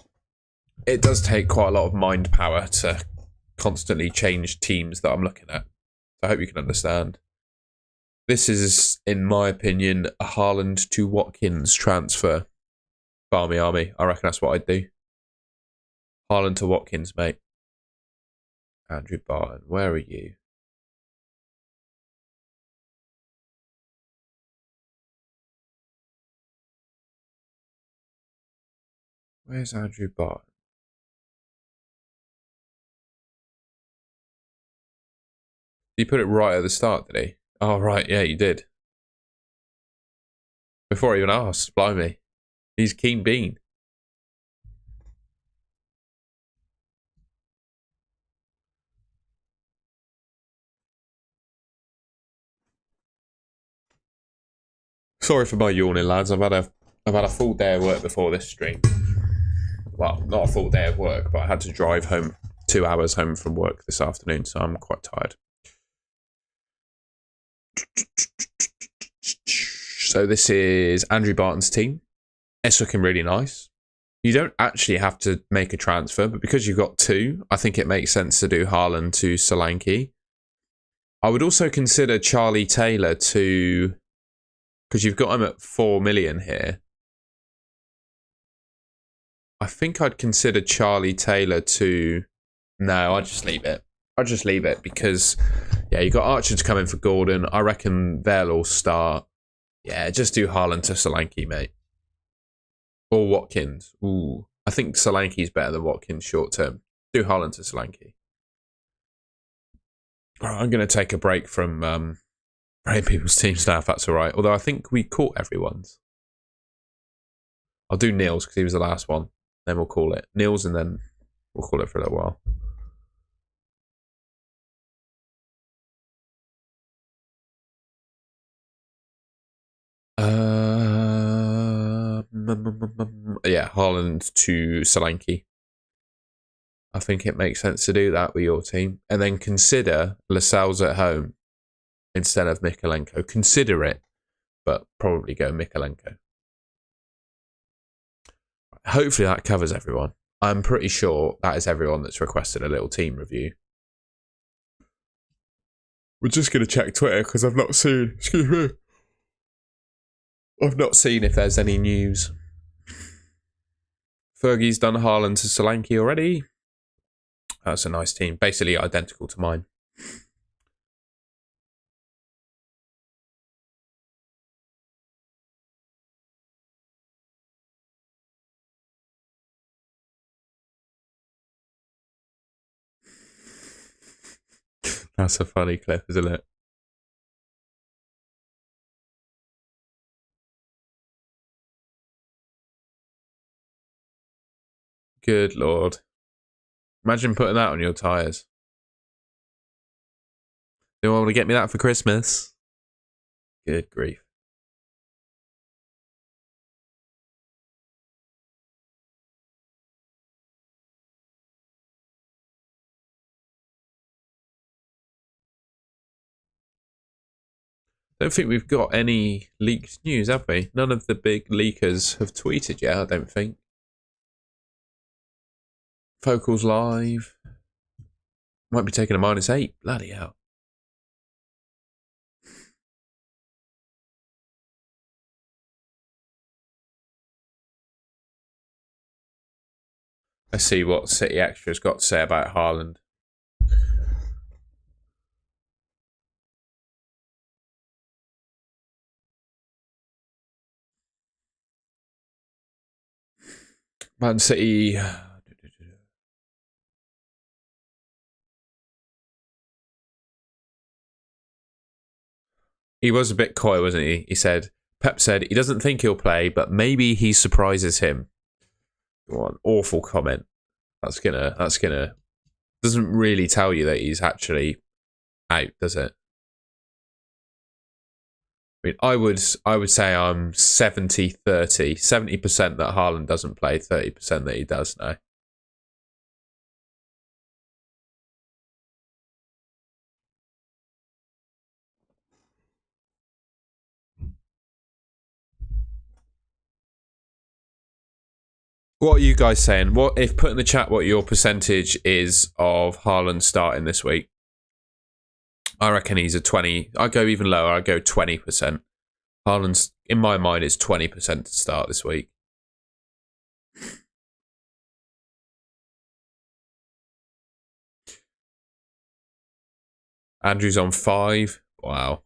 It does take quite a lot of mind power to constantly change teams that I'm looking at. I hope you can understand. This is, in my opinion, a Haaland to Watkins transfer. Barmy Army. I reckon that's what I'd do. Haaland to Watkins, mate. Andrew Barton, where are you? Where's Andrew Barton? Did he put it right at the start, did he? Oh, right, yeah, you did. Before I even asked, blimey. He's keen bean. Sorry for my yawning, lads. I've had a full day of work before this stream. Well, not a full day of work, but I had to drive home 2 hours home from work this afternoon, so I'm quite tired. So this is Andrew Barton's team. It's looking really nice. You don't actually have to make a transfer, but because you've got two, I think it makes sense to do Haaland to Solanke. I would also consider Charlie Taylor to... Because you've got him at 4 million here. I think I'd consider Charlie Taylor to... No, I'd just leave it. I'd just leave it because, yeah, you got Archer to come in for Gordon. I reckon they'll all start. Yeah, just do Haaland to Solanke, mate. Or Watkins. Ooh, I think Solanke's better than Watkins short term. Do Haaland to Solanke. All right, I'm going to take a break from rating people's teams now, if that's all right. Although I think we caught everyone's. I'll do Neil's because he was the last one. Then we'll call it. Neil's and then we'll call it for a little while. Yeah, Haaland to Solanke. I think it makes sense to do that with your team. And then consider Lascelles at home instead of Mikalenko. Consider it, but probably go Mikalenko. Hopefully that covers everyone. I'm pretty sure that is everyone that's requested a little team review. We're just going to check Twitter because I've not seen... Excuse me. I've not seen if there's any news. Fergie's done Haaland to Solanke already. That's a nice team. Basically identical to mine. That's a funny clip, isn't it? Good lord. Imagine putting that on your tyres. Do you want to get me that for Christmas? Good grief. Don't think we've got any leaked news, have we? None of the big leakers have tweeted yet, I don't think. Focals live. Might be taking a -8. Bloody hell. Let's see what City Extra's got to say about Haaland. Man City. He was a bit coy, wasn't he? He said, Pep said he doesn't think he'll play, but maybe he surprises him. What an awful comment. That's gonna doesn't really tell you that he's actually out, does it? I mean, I would say I'm 70-30. 70% that Haaland doesn't play, 30% that he does now. What are you guys saying? What if put in the chat what your percentage is of Haaland starting this week? I reckon he's a 20. I go even lower. I go 20%. Haaland's, in my mind, is 20% to start this week. Andrew's on 5. Wow.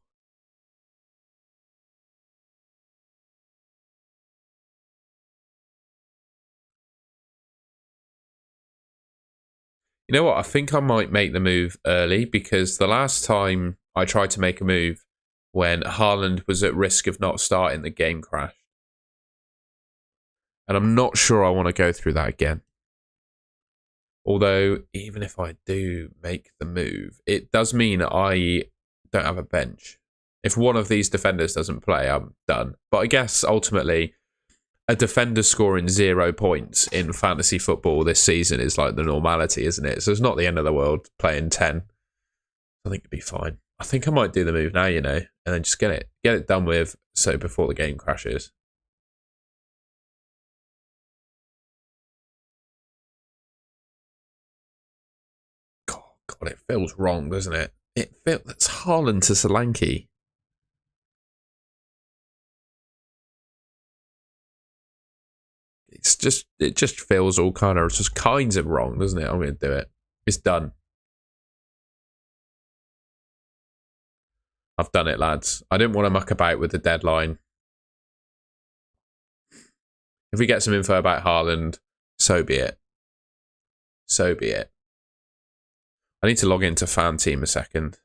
You know what? I think I might make the move early because the last time I tried to make a move when Haaland was at risk of not starting, the game crashed. And I'm not sure I want to go through that again. Although, even if I do make the move, it does mean I don't have a bench. If one of these defenders doesn't play, I'm done. But I guess, ultimately, a defender scoring 0 points in fantasy football this season is like the normality, isn't it? So it's not the end of the world playing 10. I think it'd be fine. I think I might do the move now, you know, and then just get it done with so before the game crashes. God, it feels wrong, doesn't it? That's Haaland to Solanke. It just feels all kinds of wrong, doesn't it? I'm going to do it. It's done. I've done it, lads. I didn't want to muck about with the deadline. If we get some info about Haaland, so be it. So be it. I need to log into Fan Team a second.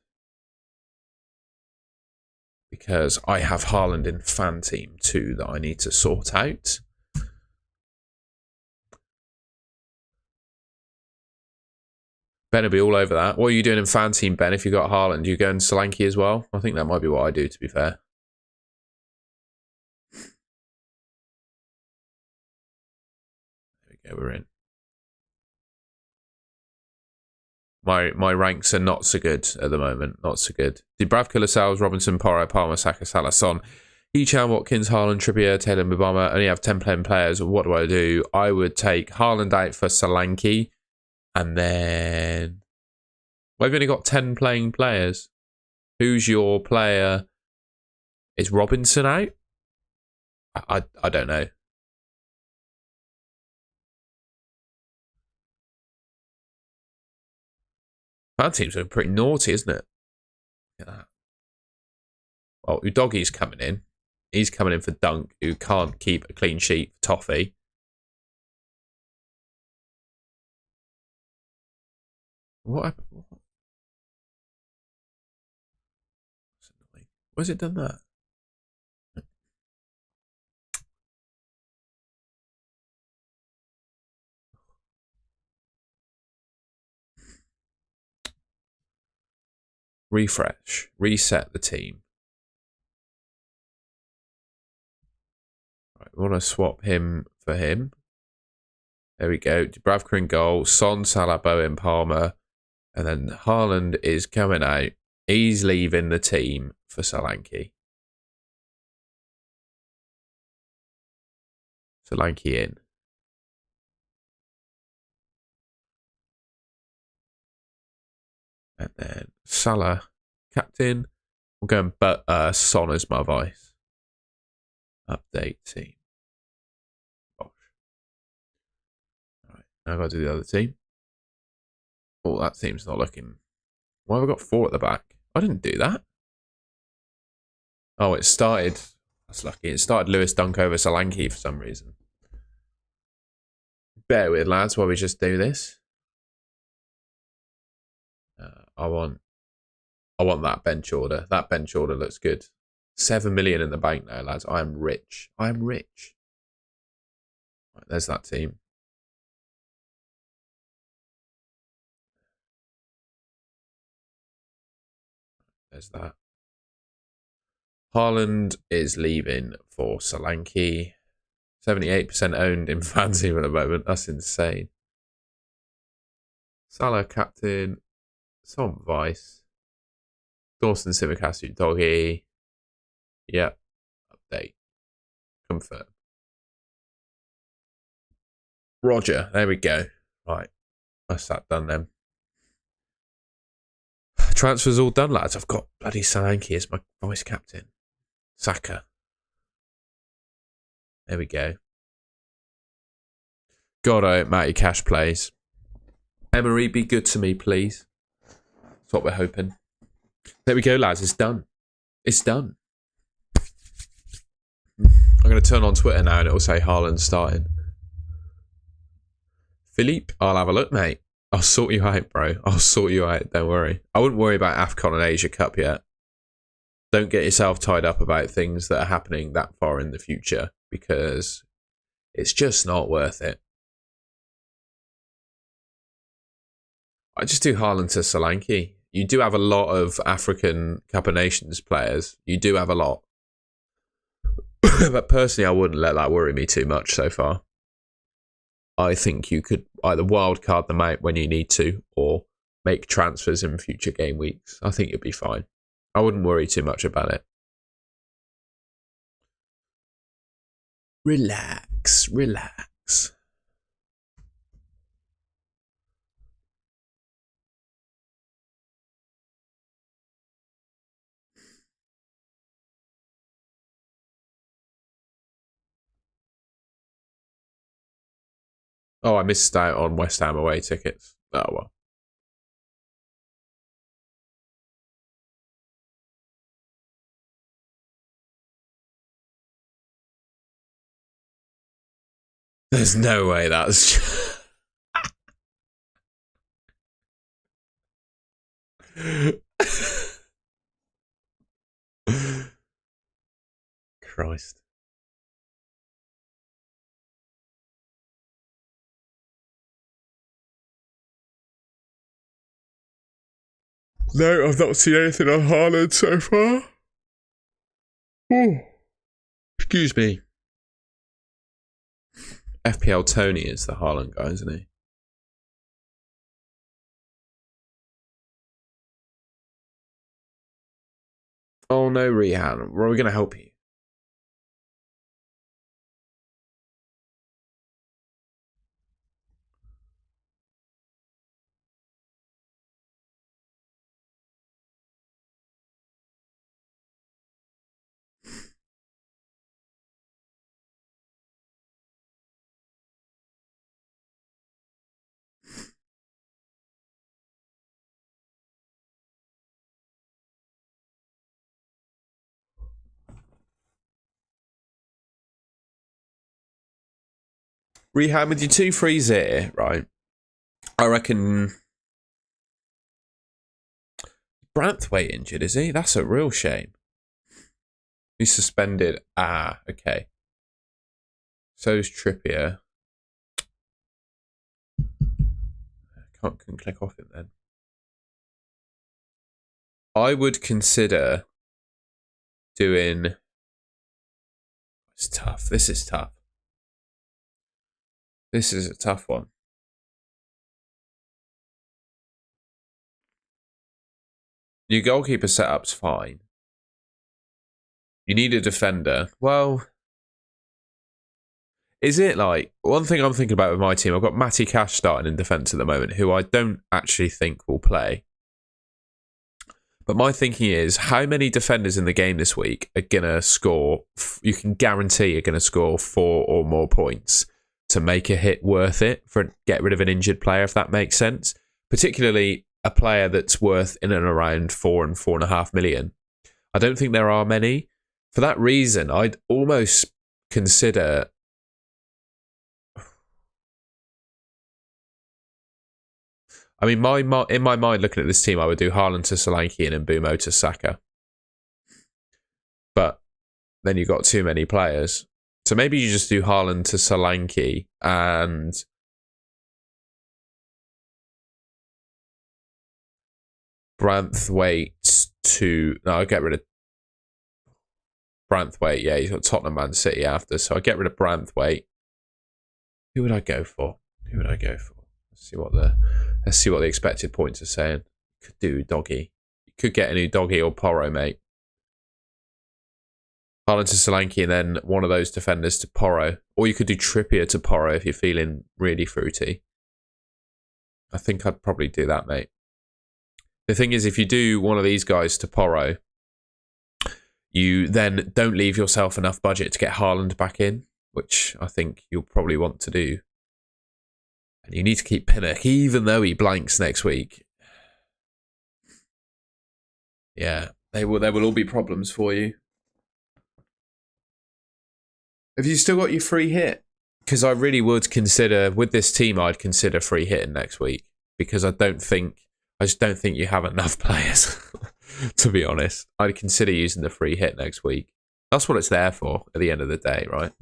Because I have Haaland in Fan Team too that I need to sort out. Ben will be all over that. What are you doing in Fan Team, Ben, if you got Haaland? You going Solanke as well? I think that might be what I do, to be fair. There we go, we're in. My ranks are not so good at the moment. Not so good. Dubravka, Lascelles, Robinson, Porro, Palmer, Saka, Salah, Son. Echan, Watkins, Haaland, Trippier, Taylor, Mbama. Only have 10 playing players. What do I do? I would take Haaland out for Solanke. And then... We've only got 10 playing players. Who's your player? Is Robinson out? I don't know. That team's been pretty naughty, isn't it? Look at that. Well, Udogie's coming in. He's coming in for Dunk, who can't keep a clean sheet for Toffee. What happened? Why's it done that? Refresh. Reset the team. Right, we want to swap him for him. There we go. Dubravka in goal. Son, Salah, Bowen, Palmer. And then Haaland is coming out. He's leaving the team for Solanke. Solanke in. And then Salah, captain. We'll go and put Son as my vice. Update team. Gosh. All right, now I've got to do the other team. Oh, that team's not looking... Why have I got 4 at the back? I didn't do that. Oh, it started... That's lucky. It started Lewis Dunk over Solanke for some reason. Bear with, lads, while we just do this. I want that bench order. That bench order looks good. 7 million in the bank now, lads. I am rich. I am rich. Right, there's that team. There's that. Haaland is leaving for Solanke. 78% owned in fantasy at the moment. That's insane. Salah captain. Son vice. Dawson Sivakasu doggy. Yep. Update. Confirm. Roger. There we go. Right. That's that done then. Transfers all done, lads. I've got bloody Solanke as my vice captain. Saka. There we go. God, I hope Matty Cash plays. Emery, be good to me, please. That's what we're hoping. There we go, lads. It's done. It's done. I'm going to turn on Twitter now and it'll say Haaland starting. Philippe, I'll have a look, mate. I'll sort you out, bro. I'll sort you out. Don't worry. I wouldn't worry about AFCON and Asia Cup yet. Don't get yourself tied up about things that are happening that far in the future because it's just not worth it. I just do Haaland to Solanke. You do have a lot of African Cup of Nations players. You do have a lot. But personally, I wouldn't let that worry me too much so far. I think you could either wildcard them out when you need to or make transfers in future game weeks. I think you'll be fine. I wouldn't worry too much about it. Relax, relax. Oh, I missed out on West Ham away tickets. Oh, well. There's no way that's... Christ. No, I've not seen anything on Haaland so far. Oh. Excuse me. FPL Tony is the Haaland guy, isn't he? Oh no, Rehan. We're going to help you. Rehan, with your 2 frees here, right? I reckon Branthwaite injured, is he? That's a real shame. He's suspended. Ah, okay. So's Trippier. Couldn't click off it then. I would consider doing... It's tough. This is tough. This is a tough one. Your goalkeeper setup's fine. You need a defender. Well, is it like... One thing I'm thinking about with my team, I've got Matty Cash starting in defence at the moment, who I don't actually think will play. But my thinking is, how many defenders in the game this week are going to score... You can guarantee are going to score 4 or more points to make a hit worth it, for get rid of an injured player, if that makes sense. Particularly a player that's worth in and around 4 and 4.5 million. I don't think there are many. For that reason, I'd almost consider... I mean, in my mind, looking at this team, I would do Haaland to Solanke and Mbeumo to Saka. But then you've got too many players. So maybe you just do Haaland to Solanke and... Branthwaite to... No, I'll get rid of... Branthwaite, yeah, he's got Tottenham Man City after. So I'll get rid of Branthwaite. Who would I go for? Let's see what the expected points are saying. Could do Doggy. You could get a new Doggy or Porro, mate. Haaland to Solanke and then one of those defenders to Porro. Or you could do Trippier to Porro if you're feeling really fruity. I think I'd probably do that, mate. The thing is, if you do one of these guys to Porro, you then don't leave yourself enough budget to get Haaland back in, which I think you'll probably want to do. And you need to keep Pinnock, even though he blanks next week. Yeah, there will all be problems for you. Have you still got your free hit? Because I really would consider, with this team, I'd consider free hitting next week. Because I just don't think you have enough players, to be honest. I'd consider using the free hit next week. That's what it's there for at the end of the day, right?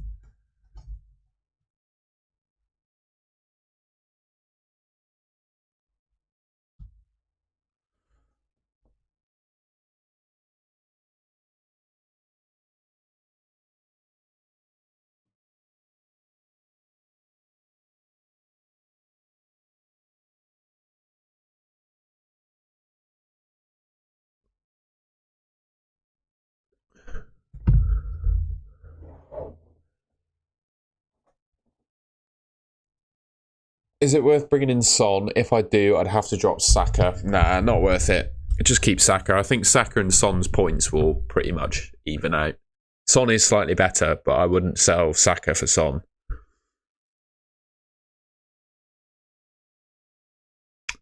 Is it worth bringing in Son? If I do, I'd have to drop Saka. Nah, not worth it. Just keep Saka. I think Saka and Son's points will pretty much even out. Son is slightly better, but I wouldn't sell Saka for Son.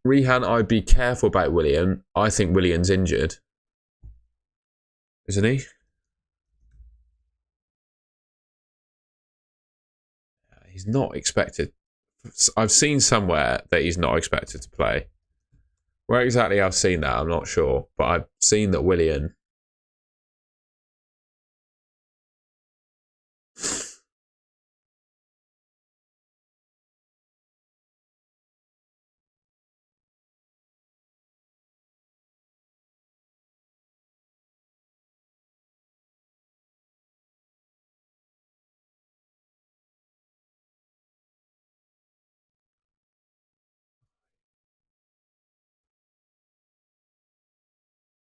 Rehan, I'd be careful about Willian. I think Willian's injured. Isn't he? He's not expected. I've seen somewhere that he's not expected to play. Where exactly I've seen that, I'm not sure. But I've seen that Willian...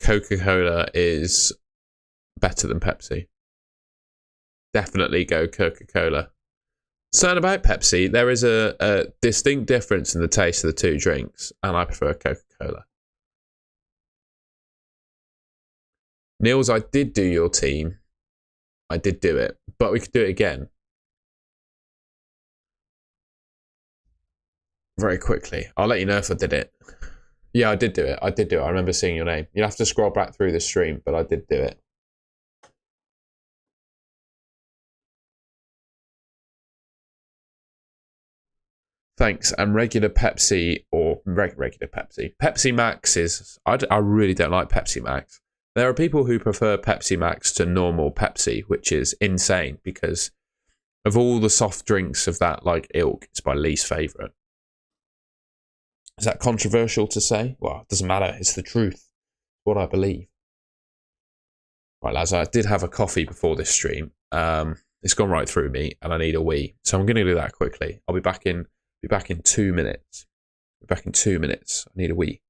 Coca-Cola is better than Pepsi. Definitely go Coca-Cola. Certain about Pepsi, there is a distinct difference in the taste of the two drinks, and I prefer Coca-Cola. Niels, I did do your team. I did do it, but we could do it again. Very quickly. I'll let you know if I did it. Yeah, I did do it. I remember seeing your name. You'll have to scroll back through the stream, but I did do it. Thanks. And regular Pepsi or regular Pepsi. Pepsi Max is... I really don't like Pepsi Max. There are people who prefer Pepsi Max to normal Pepsi, which is insane because of all the soft drinks of that like ilk, it's my least favourite. Is that controversial to say? Well, it doesn't matter. It's the truth. What I believe. Right, lads, I did have a coffee before this stream. It's gone right through me and I need a wee. So I'm going to do that quickly. I'll be back in 2 minutes. Be back in 2 minutes. I need a wee.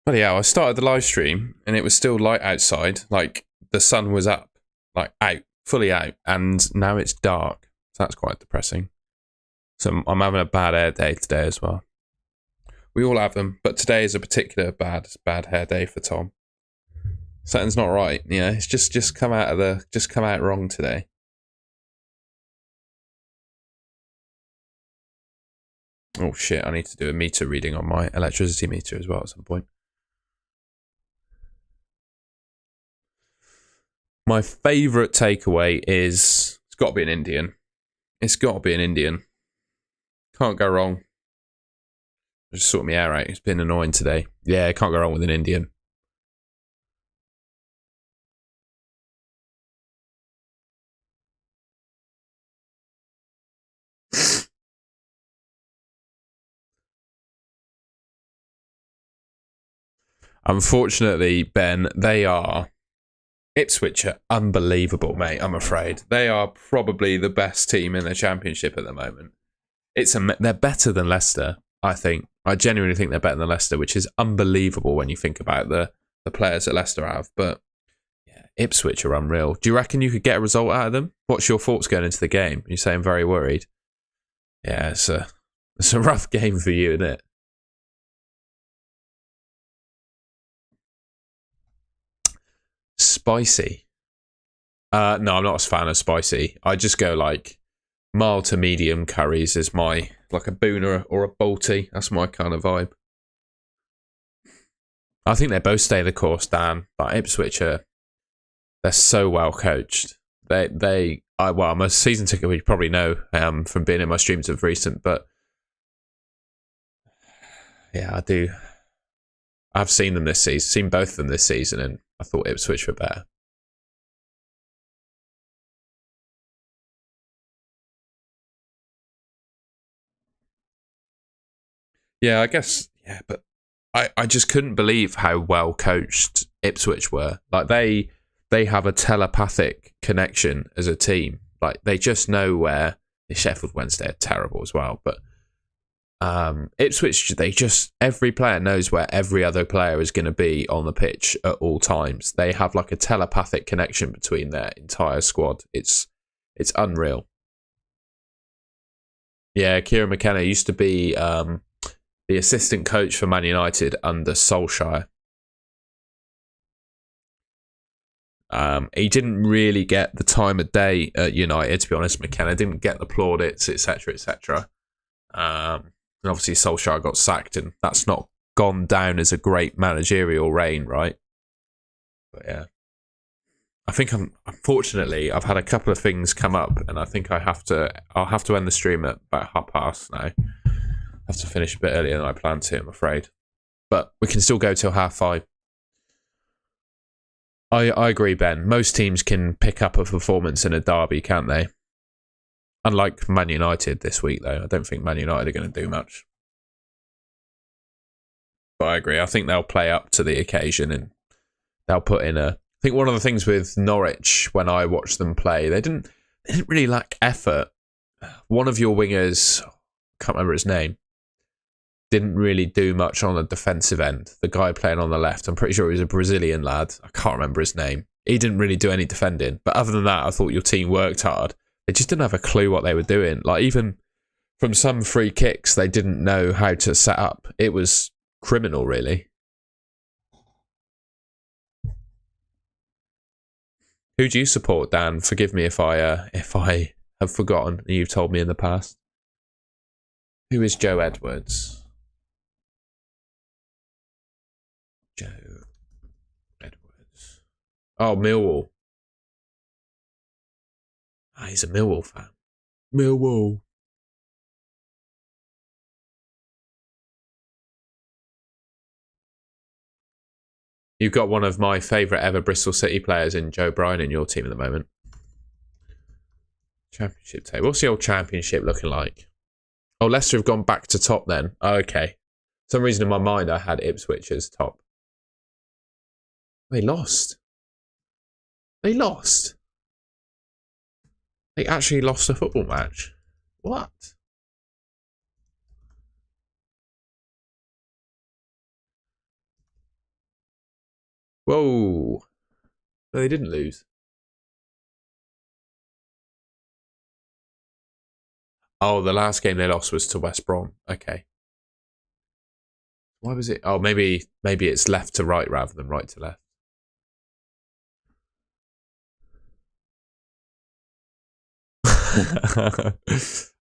But yeah, I started the live stream and it was still light outside. Like the sun was up, like out, fully out, and now it's dark. So that's quite depressing. So I'm having a bad hair day today as well. We all have them, but today is a particular bad hair day for Tom. Something's not right. Yeah, it's just come out wrong today. Oh shit! I need to do a meter reading on my electricity meter as well at some point. My favourite takeaway is it's got to be an Indian. It's got to be an Indian. Can't go wrong. Just sort my hair out. It's been annoying today. Yeah, can't go wrong with an Indian. Unfortunately, Ben, Ipswich are unbelievable, mate, I'm afraid. They are probably the best team in the Championship at the moment. They're better than Leicester, I think. I genuinely think they're better than Leicester, which is unbelievable when you think about the players that Leicester have. But yeah, Ipswich are unreal. Do you reckon you could get a result out of them? What's your thoughts going into the game? You say I'm very worried. Yeah, it's a rough game for you, isn't it? Spicy. No, I'm not a fan of spicy. I just go like mild to medium curries is my, like a Boona or a Balti. That's my kind of vibe. I think they both stay the course, Dan. But Ipswich they're so well coached. I'm a season ticket, you probably know from being in my streams of recent, but yeah, I do. I've seen them this season, seen both of them this season, and I thought Ipswich were better. Yeah, I guess. Yeah, but I just couldn't believe how well coached Ipswich were. Like they have a telepathic connection as a team. Like they just know where. Sheffield Wednesday are terrible as well, but Ipswich, every player knows where every other player is going to be on the pitch at all times. They have like a telepathic connection between their entire squad. It's unreal. Yeah, Kieran McKenna used to be the assistant coach for Man United under Solskjaer. He didn't really get the time of day at United, to be honest. McKenna didn't get the plaudits, etc., etc. And obviously Solskjaer got sacked, and that's not gone down as a great managerial reign, right? But yeah, I think unfortunately I've had a couple of things come up, and I think I'll have to end the stream at about 5:30 now. I have to finish a bit earlier than I planned to, I'm afraid. But we can still go till 5:30. I agree, Ben. Most teams can pick up a performance in a derby, can't they? Unlike Man United this week, though. I don't think Man United are going to do much. But I agree. I think they'll play up to the occasion, and they'll put in a... I think one of the things with Norwich, when I watched them play, they didn't really lack effort. One of your wingers, I can't remember his name, didn't really do much on the defensive end. The guy playing on the left, I'm pretty sure he was a Brazilian lad. I can't remember his name. He didn't really do any defending. But other than that, I thought your team worked hard. They just didn't have a clue what they were doing. Like, even from some free kicks, they didn't know how to set up. It was criminal, really. Who do you support, Dan? Forgive me if I have forgotten and you've told me in the past. Who is Joe Edwards? Joe Edwards. Oh, Millwall. He's a Millwall fan. Millwall. You've got one of my favourite ever Bristol City players in Joe Bryan in your team at the moment. Championship table. What's the old championship looking like? Oh, Leicester have gone back to top then. Oh, okay. For some reason in my mind I had Ipswich as top. They lost. They lost. They actually lost a football match. What? Whoa. No, they didn't lose. Oh, the last game they lost was to West Brom. Okay. Why was it? Oh, maybe it's left to right rather than right to left.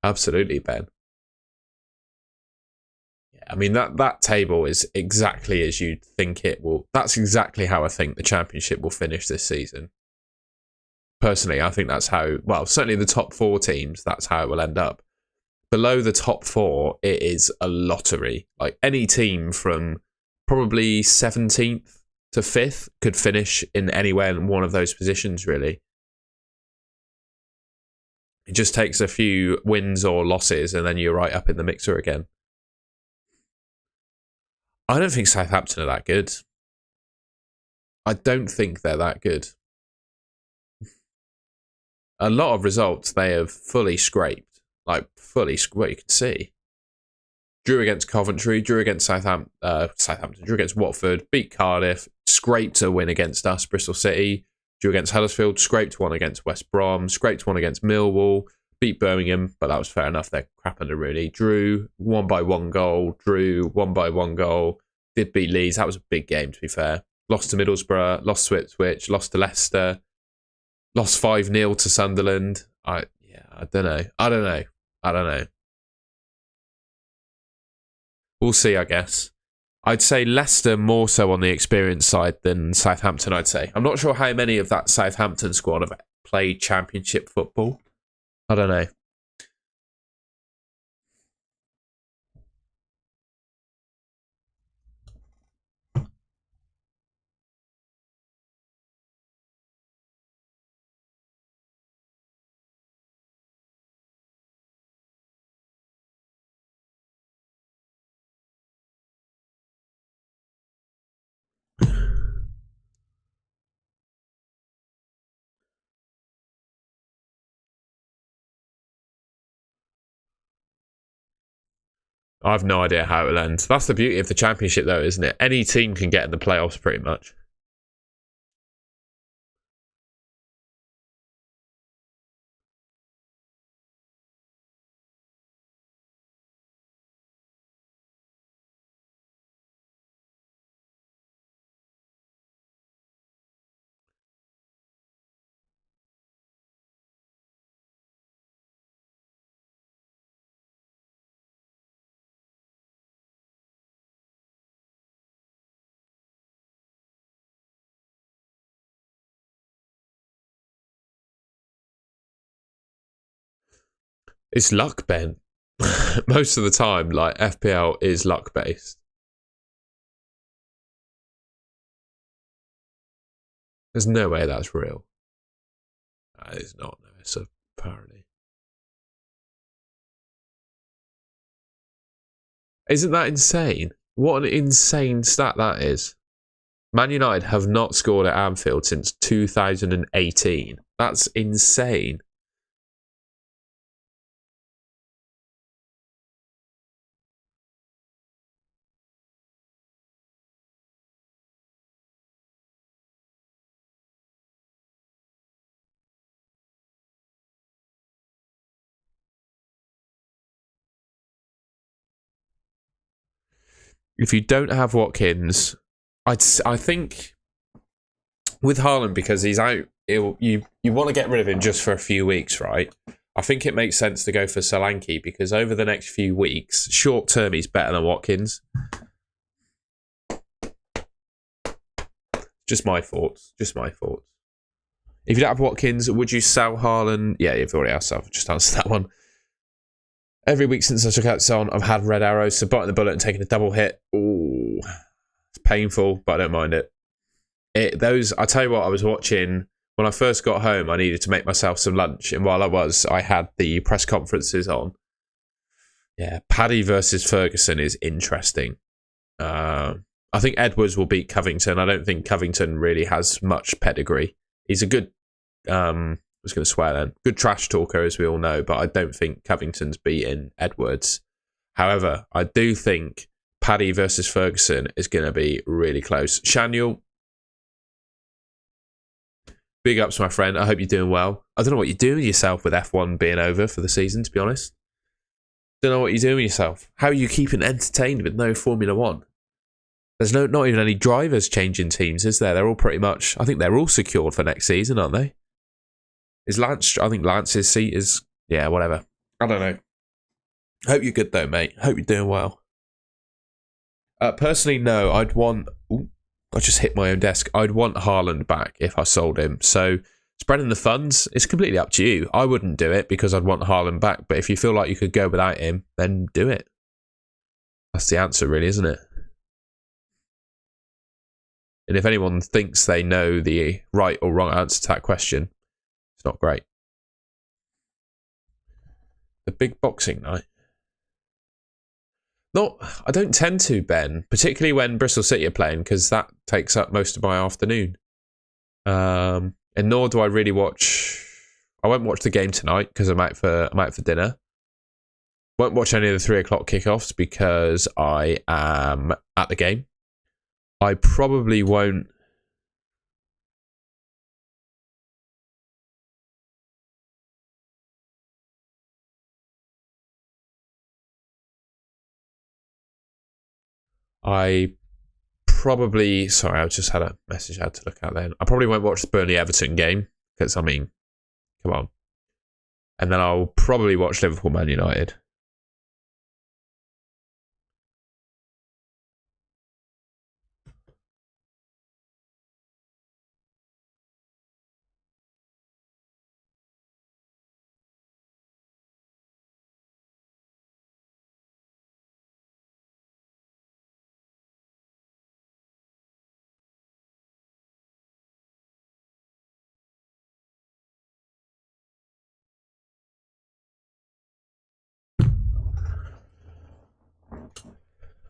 Absolutely, Ben. Yeah, I mean that table is exactly as you'd think it will. That's exactly how I think the championship will finish this season. Personally, I think that's how. Well, certainly the top 4 teams. That's how it will end up. Below the top 4, it is a lottery. Like, any team from probably 17th to 5th could finish in anywhere in one of those positions, really. It just takes a few wins or losses, and then you're right up in the mixer again. I don't think Southampton are that good. I don't think they're that good. A lot of results they have fully scraped. Like, fully scraped, you can see. Drew against Coventry, drew against Southampton, drew against Watford, beat Cardiff, scraped a win against us, Bristol City, drew against Huddersfield, scraped one against West Brom, scraped one against Millwall, beat Birmingham, but that was fair enough. They're crap under really. Drew one by one goal, drew one by one goal, did beat Leeds. That was a big game, to be fair. Lost to Middlesbrough, lost to Ipswich, lost to Leicester, lost 5-0 to Sunderland. I don't know. We'll see, I guess. I'd say Leicester more so on the experience side than Southampton, I'd say. I'm not sure how many of that Southampton squad have played championship football. I don't know. I have no idea how it will end. That's the beauty of the championship, though, isn't it? Any team can get in the playoffs, pretty much. It's luck, Ben. Most of the time, like, FPL is luck based. There's no way that's real. It's not. No, it's a parody. Isn't that insane? What an insane stat that is. Man United have not scored at Anfield since 2018. That's insane. If you don't have Watkins, I think with Haaland, because he's out, you want to get rid of him just for a few weeks, right? I think it makes sense to go for Solanke because over the next few weeks, short term, he's better than Watkins. Just my thoughts. Just my thoughts. If you don't have Watkins, would you sell Haaland? Yeah, you've already asked. I've just answered that one. Every week since I took out Son, I've had red arrows, so biting the bullet and taking a double hit. Ooh, it's painful, but I don't mind it. I tell you what, I was watching when I first got home. I needed to make myself some lunch, and while I had the press conferences on. Yeah, Paddy versus Ferguson is interesting. I think Edwards will beat Covington. I don't think Covington really has much pedigree. He's a good, I was going to swear then, good trash talker, as we all know, but I don't think Covington's beating Edwards. However, I do think Paddy versus Ferguson is going to be really close. Shaniel, big ups, my friend. I hope you're doing well. I don't know what you're doing with yourself with F1 being over for the season, to be honest. Don't know what you're doing with yourself. How are you keeping entertained with no Formula One? There's not even any drivers changing teams, is there? They're all pretty much, I think they're all secured for next season, aren't they? Is Lance, I think Lance's seat is, yeah, whatever. I don't know. Hope you're good though, mate. Hope you're doing well. Personally, no, I'd want, I just hit my own desk. I'd want Haaland back if I sold him. So spreading the funds, it's completely up to you. I wouldn't do it because I'd want Haaland back. But if you feel like you could go without him, then do it. That's the answer, really, isn't it? And if anyone thinks they know the right or wrong answer to that question, it's not great. The big boxing night. I don't tend to, Ben, particularly when Bristol City are playing, because that takes up most of my afternoon. And nor do I really watch. I won't watch the game tonight because I'm out for dinner. Won't watch any of the 3 o'clock kickoffs because I am at the game. I probably won't. Sorry, I just had a message I had to look at then. I probably won't watch the Burnley-Everton game because, I mean, come on. And then I'll probably watch Liverpool-Man United.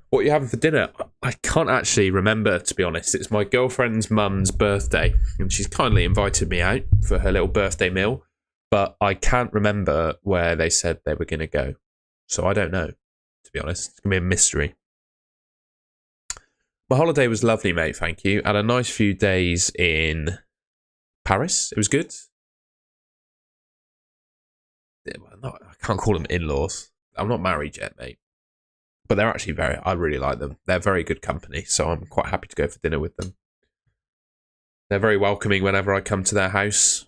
What are you having for dinner? I can't actually remember, to be honest. It's my girlfriend's mum's birthday, and she's kindly invited me out for her little birthday meal, but I can't remember where they said they were going to go. So I don't know, to be honest. It's going to be a mystery. My holiday was lovely, mate, thank you. Had a nice few days in Paris. It was good. I can't call them in-laws. I'm not married yet, mate. But they're actually I really like them. They're very good company, so I'm quite happy to go for dinner with them. They're very welcoming whenever I come to their house.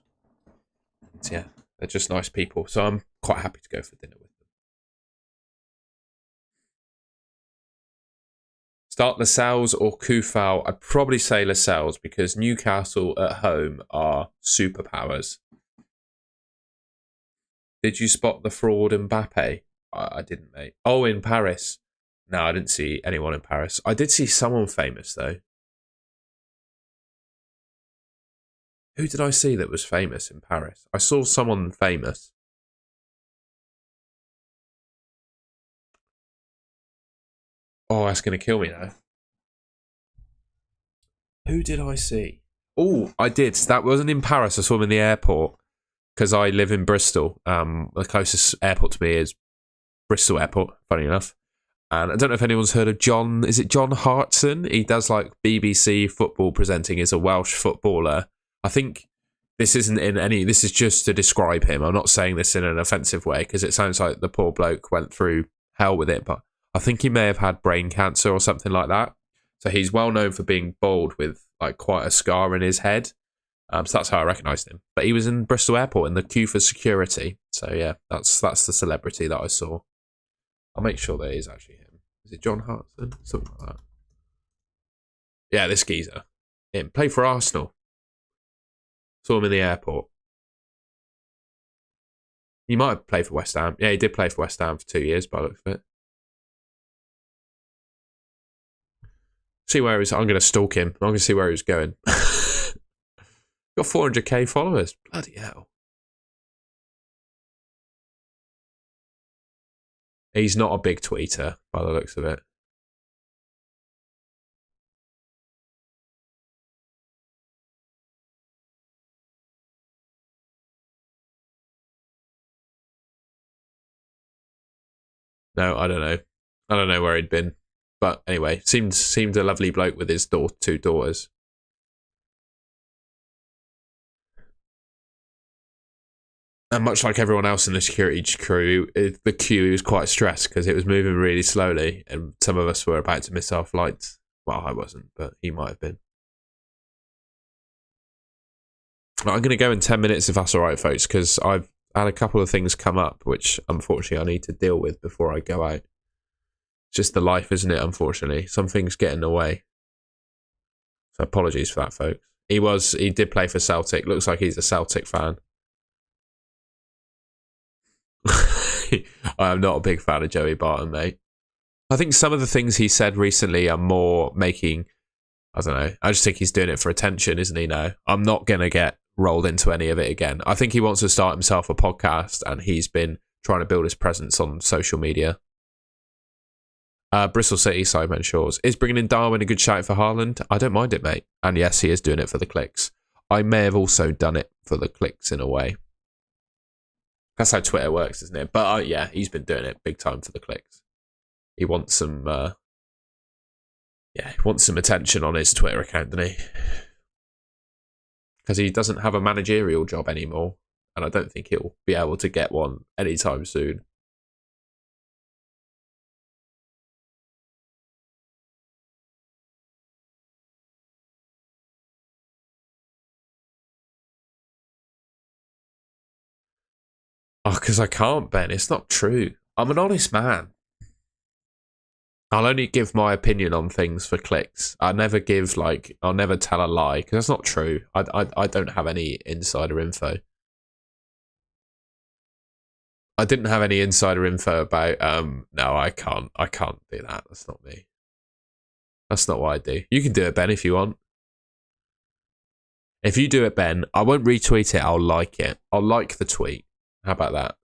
So yeah, they're just nice people, so I'm quite happy to go for dinner with them. Start Lascelles or Kufal? I'd probably say Lascelles because Newcastle at home are superpowers. Did you spot the fraud Mbappe? I didn't, mate. Oh, in Paris. No, I didn't see anyone in Paris. I did see someone famous, though. Who did I see that was famous in Paris? I saw someone famous. Oh, that's going to kill me now. Who did I see? Oh, I did. That wasn't in Paris. I saw him in the airport because I live in Bristol. The closest airport to me is Bristol Airport, funny enough. And I don't know if anyone's heard of John. Is it John Hartson? He does like BBC football presenting. He's a Welsh footballer. I think this isn't in any. This is just to describe him. I'm not saying this in an offensive way because it sounds like the poor bloke went through hell with it. But I think he may have had brain cancer or something like that. So he's well known for being bald with like quite a scar in his head. So that's how I recognised him. But he was in Bristol Airport in the queue for security. So yeah, that's the celebrity that I saw. I'll make sure that is actually him. Is it John Hartson? Something like that. Yeah, this geezer. Him. Played for Arsenal. Saw him in the airport. He might have played for West Ham. Yeah, he did play for West Ham for 2 years by the looks of it. See where he's. I'm going to stalk him. I'm going to see where he's going. Got 400k followers. Bloody hell. He's not a big tweeter by the looks of it. No, I don't know. I don't know where he'd been. But anyway, seemed a lovely bloke with his two daughters. And much like everyone else in the security crew, the queue was quite stressed because it was moving really slowly, and some of us were about to miss our flights. Well, I wasn't, but he might have been. Right, I'm going to go in 10 minutes if that's all right, folks, because I've had a couple of things come up which unfortunately I need to deal with before I go out. It's just the life, isn't it? Unfortunately, some things get in the way. So apologies for that, folks. He did play for Celtic. Looks like he's a Celtic fan. I am not a big fan of Joey Barton, mate. I think some of the things he said recently are more making, I don't know, I just think he's doing it for attention, isn't he now? I'm not going to get rolled into any of it again. I think he wants to start himself a podcast and he's been trying to build his presence on social media. Bristol City, Simon Shores. Is bringing in Darwin a good shout for Haaland? I don't mind it, mate. And yes, he is doing it for the clicks. I may have also done it for the clicks in a way. That's how Twitter works, isn't it? But yeah, he's been doing it big time for the clicks. He wants some, he wants some attention on his Twitter account, doesn't he? Because he doesn't have a managerial job anymore, and I don't think he'll be able to get one anytime soon. Oh, because I can't, Ben. It's not true. I'm an honest man. I'll only give my opinion on things for clicks. I'll never tell a lie because that's not true. I don't have any insider info. I didn't have any insider info about. No, I can't do that. That's not me. That's not what I do. You can do it, Ben, if you want. If you do it, Ben, I won't retweet it. I'll like it. I'll like the tweet. How about that?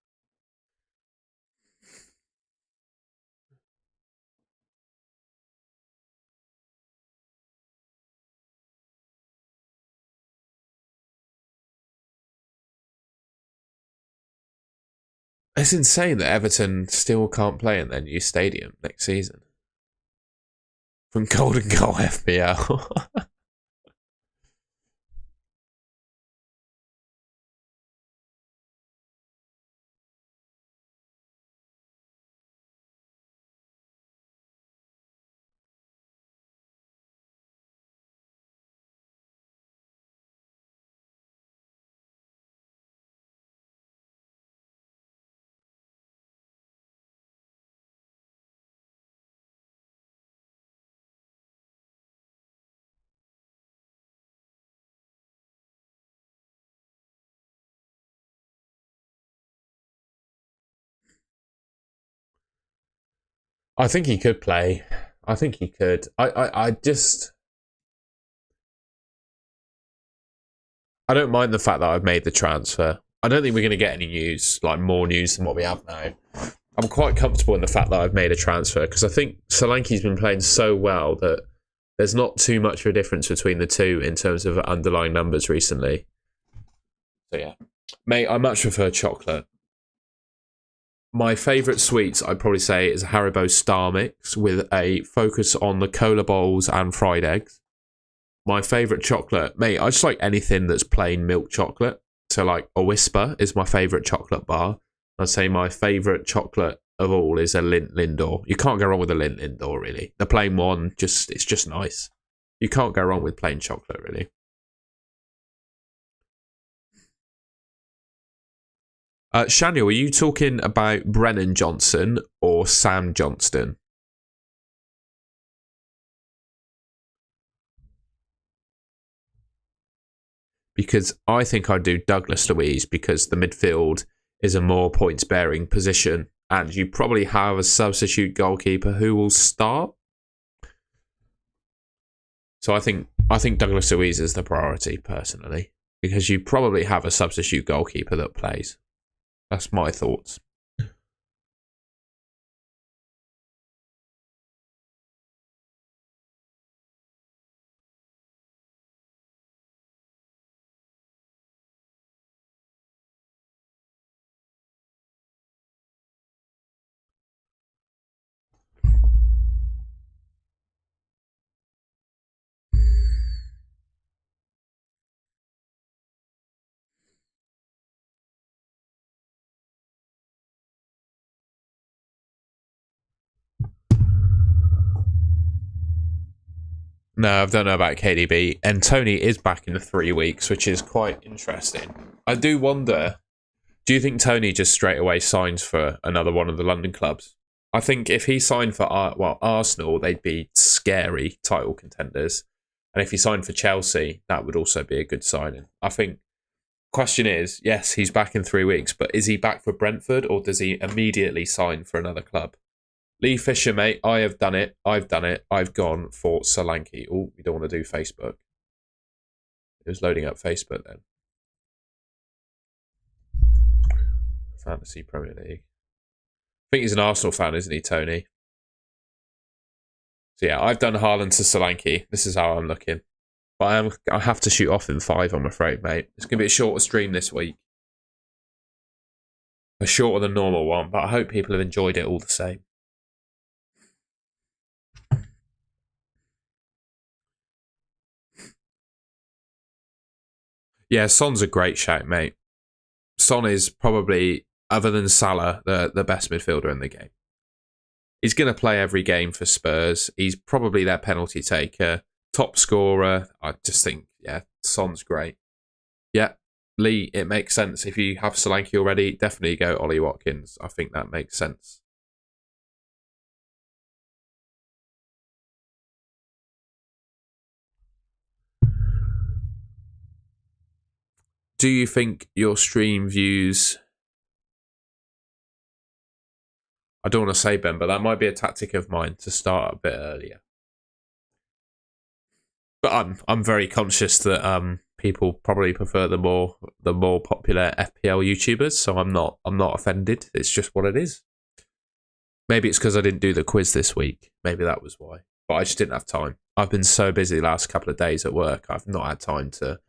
It's insane that Everton still can't play in their new stadium next season. From Golden Goal FPL. I think he could play. I think he could. I just I don't mind the fact that I've made the transfer. I don't think we're going to get any news, like more news than what we have now. I'm quite comfortable in the fact that I've made a transfer because I think Solanke's been playing so well that there's not too much of a difference between the two in terms of underlying numbers recently. So yeah, mate, I much prefer chocolate. My favourite sweets, I'd probably say, is a Haribo Star Mix with a focus on the cola bowls and fried eggs. My favourite chocolate, mate, I just like anything that's plain milk chocolate. So, like, a Whisper is my favourite chocolate bar. I'd say my favourite chocolate of all is a Lindt Lindor. You can't go wrong with a Lindt Lindor, really. The plain one, it's just nice. You can't go wrong with plain chocolate, really. Shaniel, are you talking about Brennan Johnson or Sam Johnston? Because I think I'd do Douglas Luiz because the midfield is a more points bearing position and you probably have a substitute goalkeeper who will start. So I think Douglas Luiz is the priority personally because you probably have a substitute goalkeeper that plays. That's my thoughts. No, I don't know about KDB. And Tony is back in 3 weeks, which is quite interesting. I do wonder, do you think Tony just straight away signs for another one of the London clubs? I think if he signed for Arsenal, they'd be scary title contenders. And if he signed for Chelsea, that would also be a good signing. I think question is, yes, he's back in 3 weeks, but is he back for Brentford or does he immediately sign for another club? Lee Fisher, mate, I have done it. I've done it. I've gone for Solanke. Oh, we don't want to do Facebook. It was loading up Facebook then. Fantasy Premier League. I think he's an Arsenal fan, isn't he, Tony? So yeah, I've done Haaland to Solanke. This is how I'm looking. But I have to shoot off in 5, I'm afraid, mate. It's going to be a shorter stream this week. A shorter than normal one, but I hope people have enjoyed it all the same. Yeah, Son's a great shout, mate. Son is probably, other than Salah, the best midfielder in the game. He's going to play every game for Spurs. He's probably their penalty taker, top scorer. I just think, yeah, Son's great. Yeah, Lee, it makes sense. If you have Solanke already, definitely go Ollie Watkins. I think that makes sense. Do you think your stream views... I don't want to say, Ben, but that might be a tactic of mine to start a bit earlier. But I'm very conscious that people probably prefer the more popular FPL YouTubers, so I'm not offended. It's just what it is. Maybe it's because I didn't do the quiz this week. Maybe that was why. But I just didn't have time. I've been so busy the last couple of days at work. I've not had time to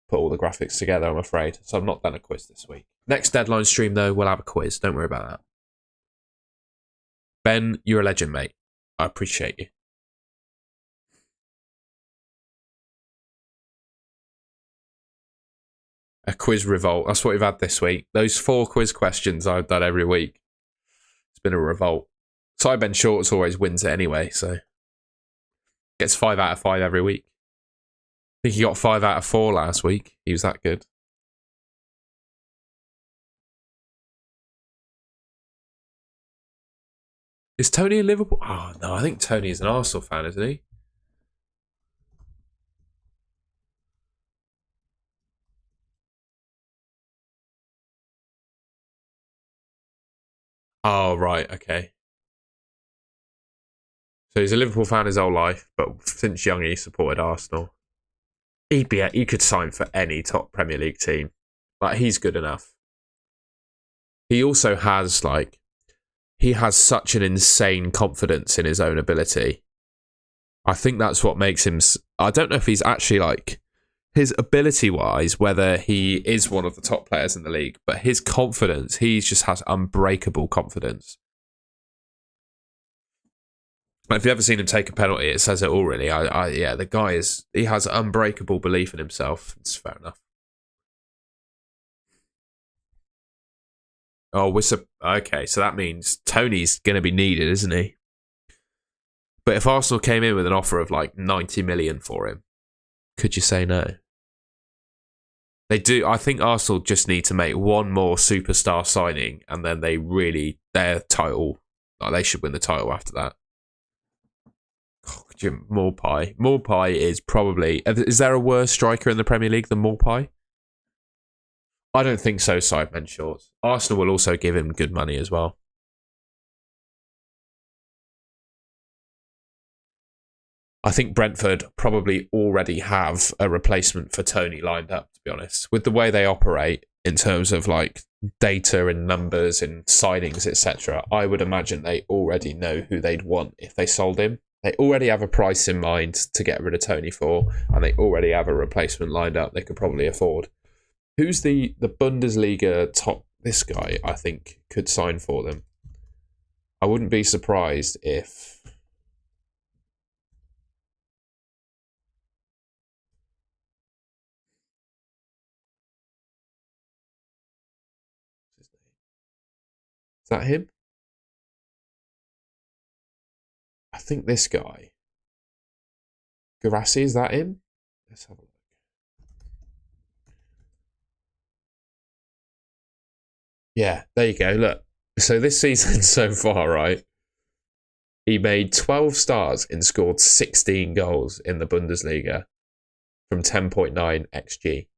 put all the graphics together, I'm afraid. So I've not done a quiz this week. Next deadline stream, though, we'll have a quiz. Don't worry about that. Ben, you're a legend, mate. I appreciate you. A quiz revolt. That's what we've had this week. Those 4 quiz questions I've done every week. It's been a revolt. Side Ben Shorts always wins it anyway, so gets 5 out of 5 every week. I think he got 5 out of 4 last week. He was that good. Is Tony a Liverpool? Oh, no, I think Tony is an Arsenal fan, isn't he? Oh, right, okay. So he's a Liverpool fan his whole life, but since young he supported Arsenal. He could sign for any top Premier League team. Like, he's good enough. He also has, like, he has such an insane confidence in his own ability. I think that's what makes him... I don't know if he's actually, like, his ability-wise, whether he is one of the top players in the league, but his confidence, he just has unbreakable confidence. If you've ever seen him take a penalty, it says it all, really. Yeah, the guy he has unbreakable belief in himself. It's fair enough. Oh, okay, so that means Tony's going to be needed, isn't he? But if Arsenal came in with an offer of like 90 million for him, could you say no? They do. I think Arsenal just need to make one more superstar signing, and then their title, like, they should win the title after that. Maupay is probably... Is there a worse striker in the Premier League than Maupay? I don't think so, Sidemen Shorts. Arsenal will also give him good money as well. I think Brentford probably already have a replacement for Tony lined up, to be honest. With the way they operate in terms of like data and numbers and signings, etc., I would imagine they already know who they'd want if they sold him. They already have a price in mind to get rid of Tony for, and they already have a replacement lined up they could probably afford. Who's the Bundesliga top? This guy, I think, could sign for them. I wouldn't be surprised if... Is that him? I think this guy. Garassi, is that him? Let's have a look. Yeah, there you go. Look. So this season so far, right? He made 12 starts and scored 16 goals in the Bundesliga from 10.9 XG.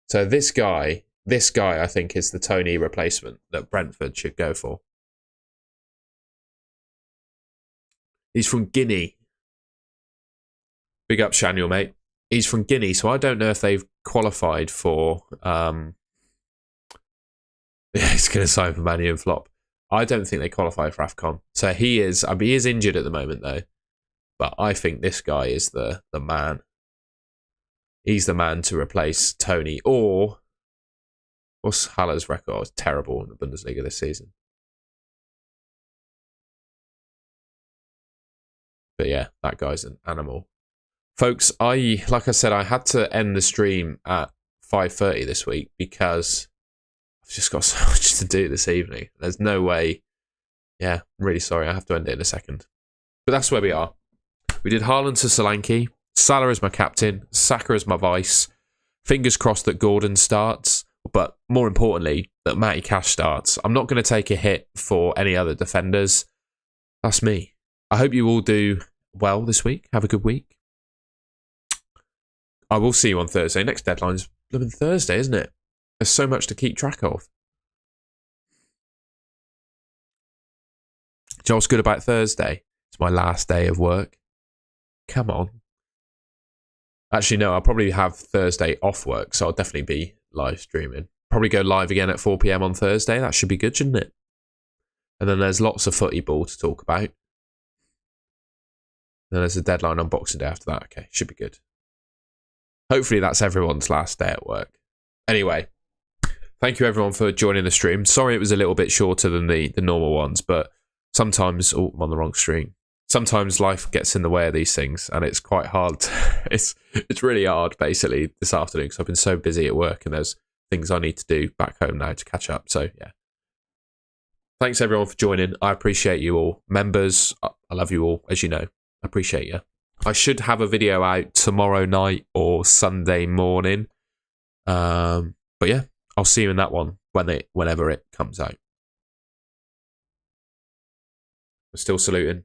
So this guy, I think, is the Tony replacement that Brentford should go for. He's from Guinea. Big up, Shaniel, mate. He's from Guinea, so I don't know if they've qualified for... Yeah, he's going to sign for Man U and flop. I don't think they qualify for AFCON. So he is injured at the moment, though. But I think this guy is the man. He's the man to replace Tony. Or, what's Haller's record? It's terrible in the Bundesliga this season. But yeah, that guy's an animal. Folks, like I said, I had to end the stream at 5:30 this week because I've just got so much to do this evening. There's no way. Yeah, I'm really sorry. I have to end it in a second. But that's where we are. We did Haaland to Solanke. Salah is my captain. Saka is my vice. Fingers crossed that Gordon starts. But more importantly, that Matty Cash starts. I'm not going to take a hit for any other defenders. That's me. I hope you all do well this week. Have a good week. I will see you on Thursday. Next deadline is blooming Thursday, isn't it? There's so much to keep track of. Do you know what's good about Thursday? It's my last day of work. Come on. Actually, no, I'll probably have Thursday off work, so I'll definitely be live streaming. Probably go live again at 4 PM on Thursday. That should be good, shouldn't it? And then there's lots of footy ball to talk about. Then there's a deadline on Boxing Day after that. Okay, should be good. Hopefully that's everyone's last day at work. Anyway, thank you everyone for joining the stream. Sorry it was a little bit shorter than the normal ones, but sometimes... Oh, I'm on the wrong stream. Sometimes life gets in the way of these things, and it's quite hard. It's really hard, basically, this afternoon, because I've been so busy at work, and there's things I need to do back home now to catch up. So, yeah. Thanks, everyone, for joining. I appreciate you all. Members, I love you all, as you know. I appreciate you. I should have a video out tomorrow night or Sunday morning. But yeah, I'll see you in that one whenever it comes out. We're still saluting.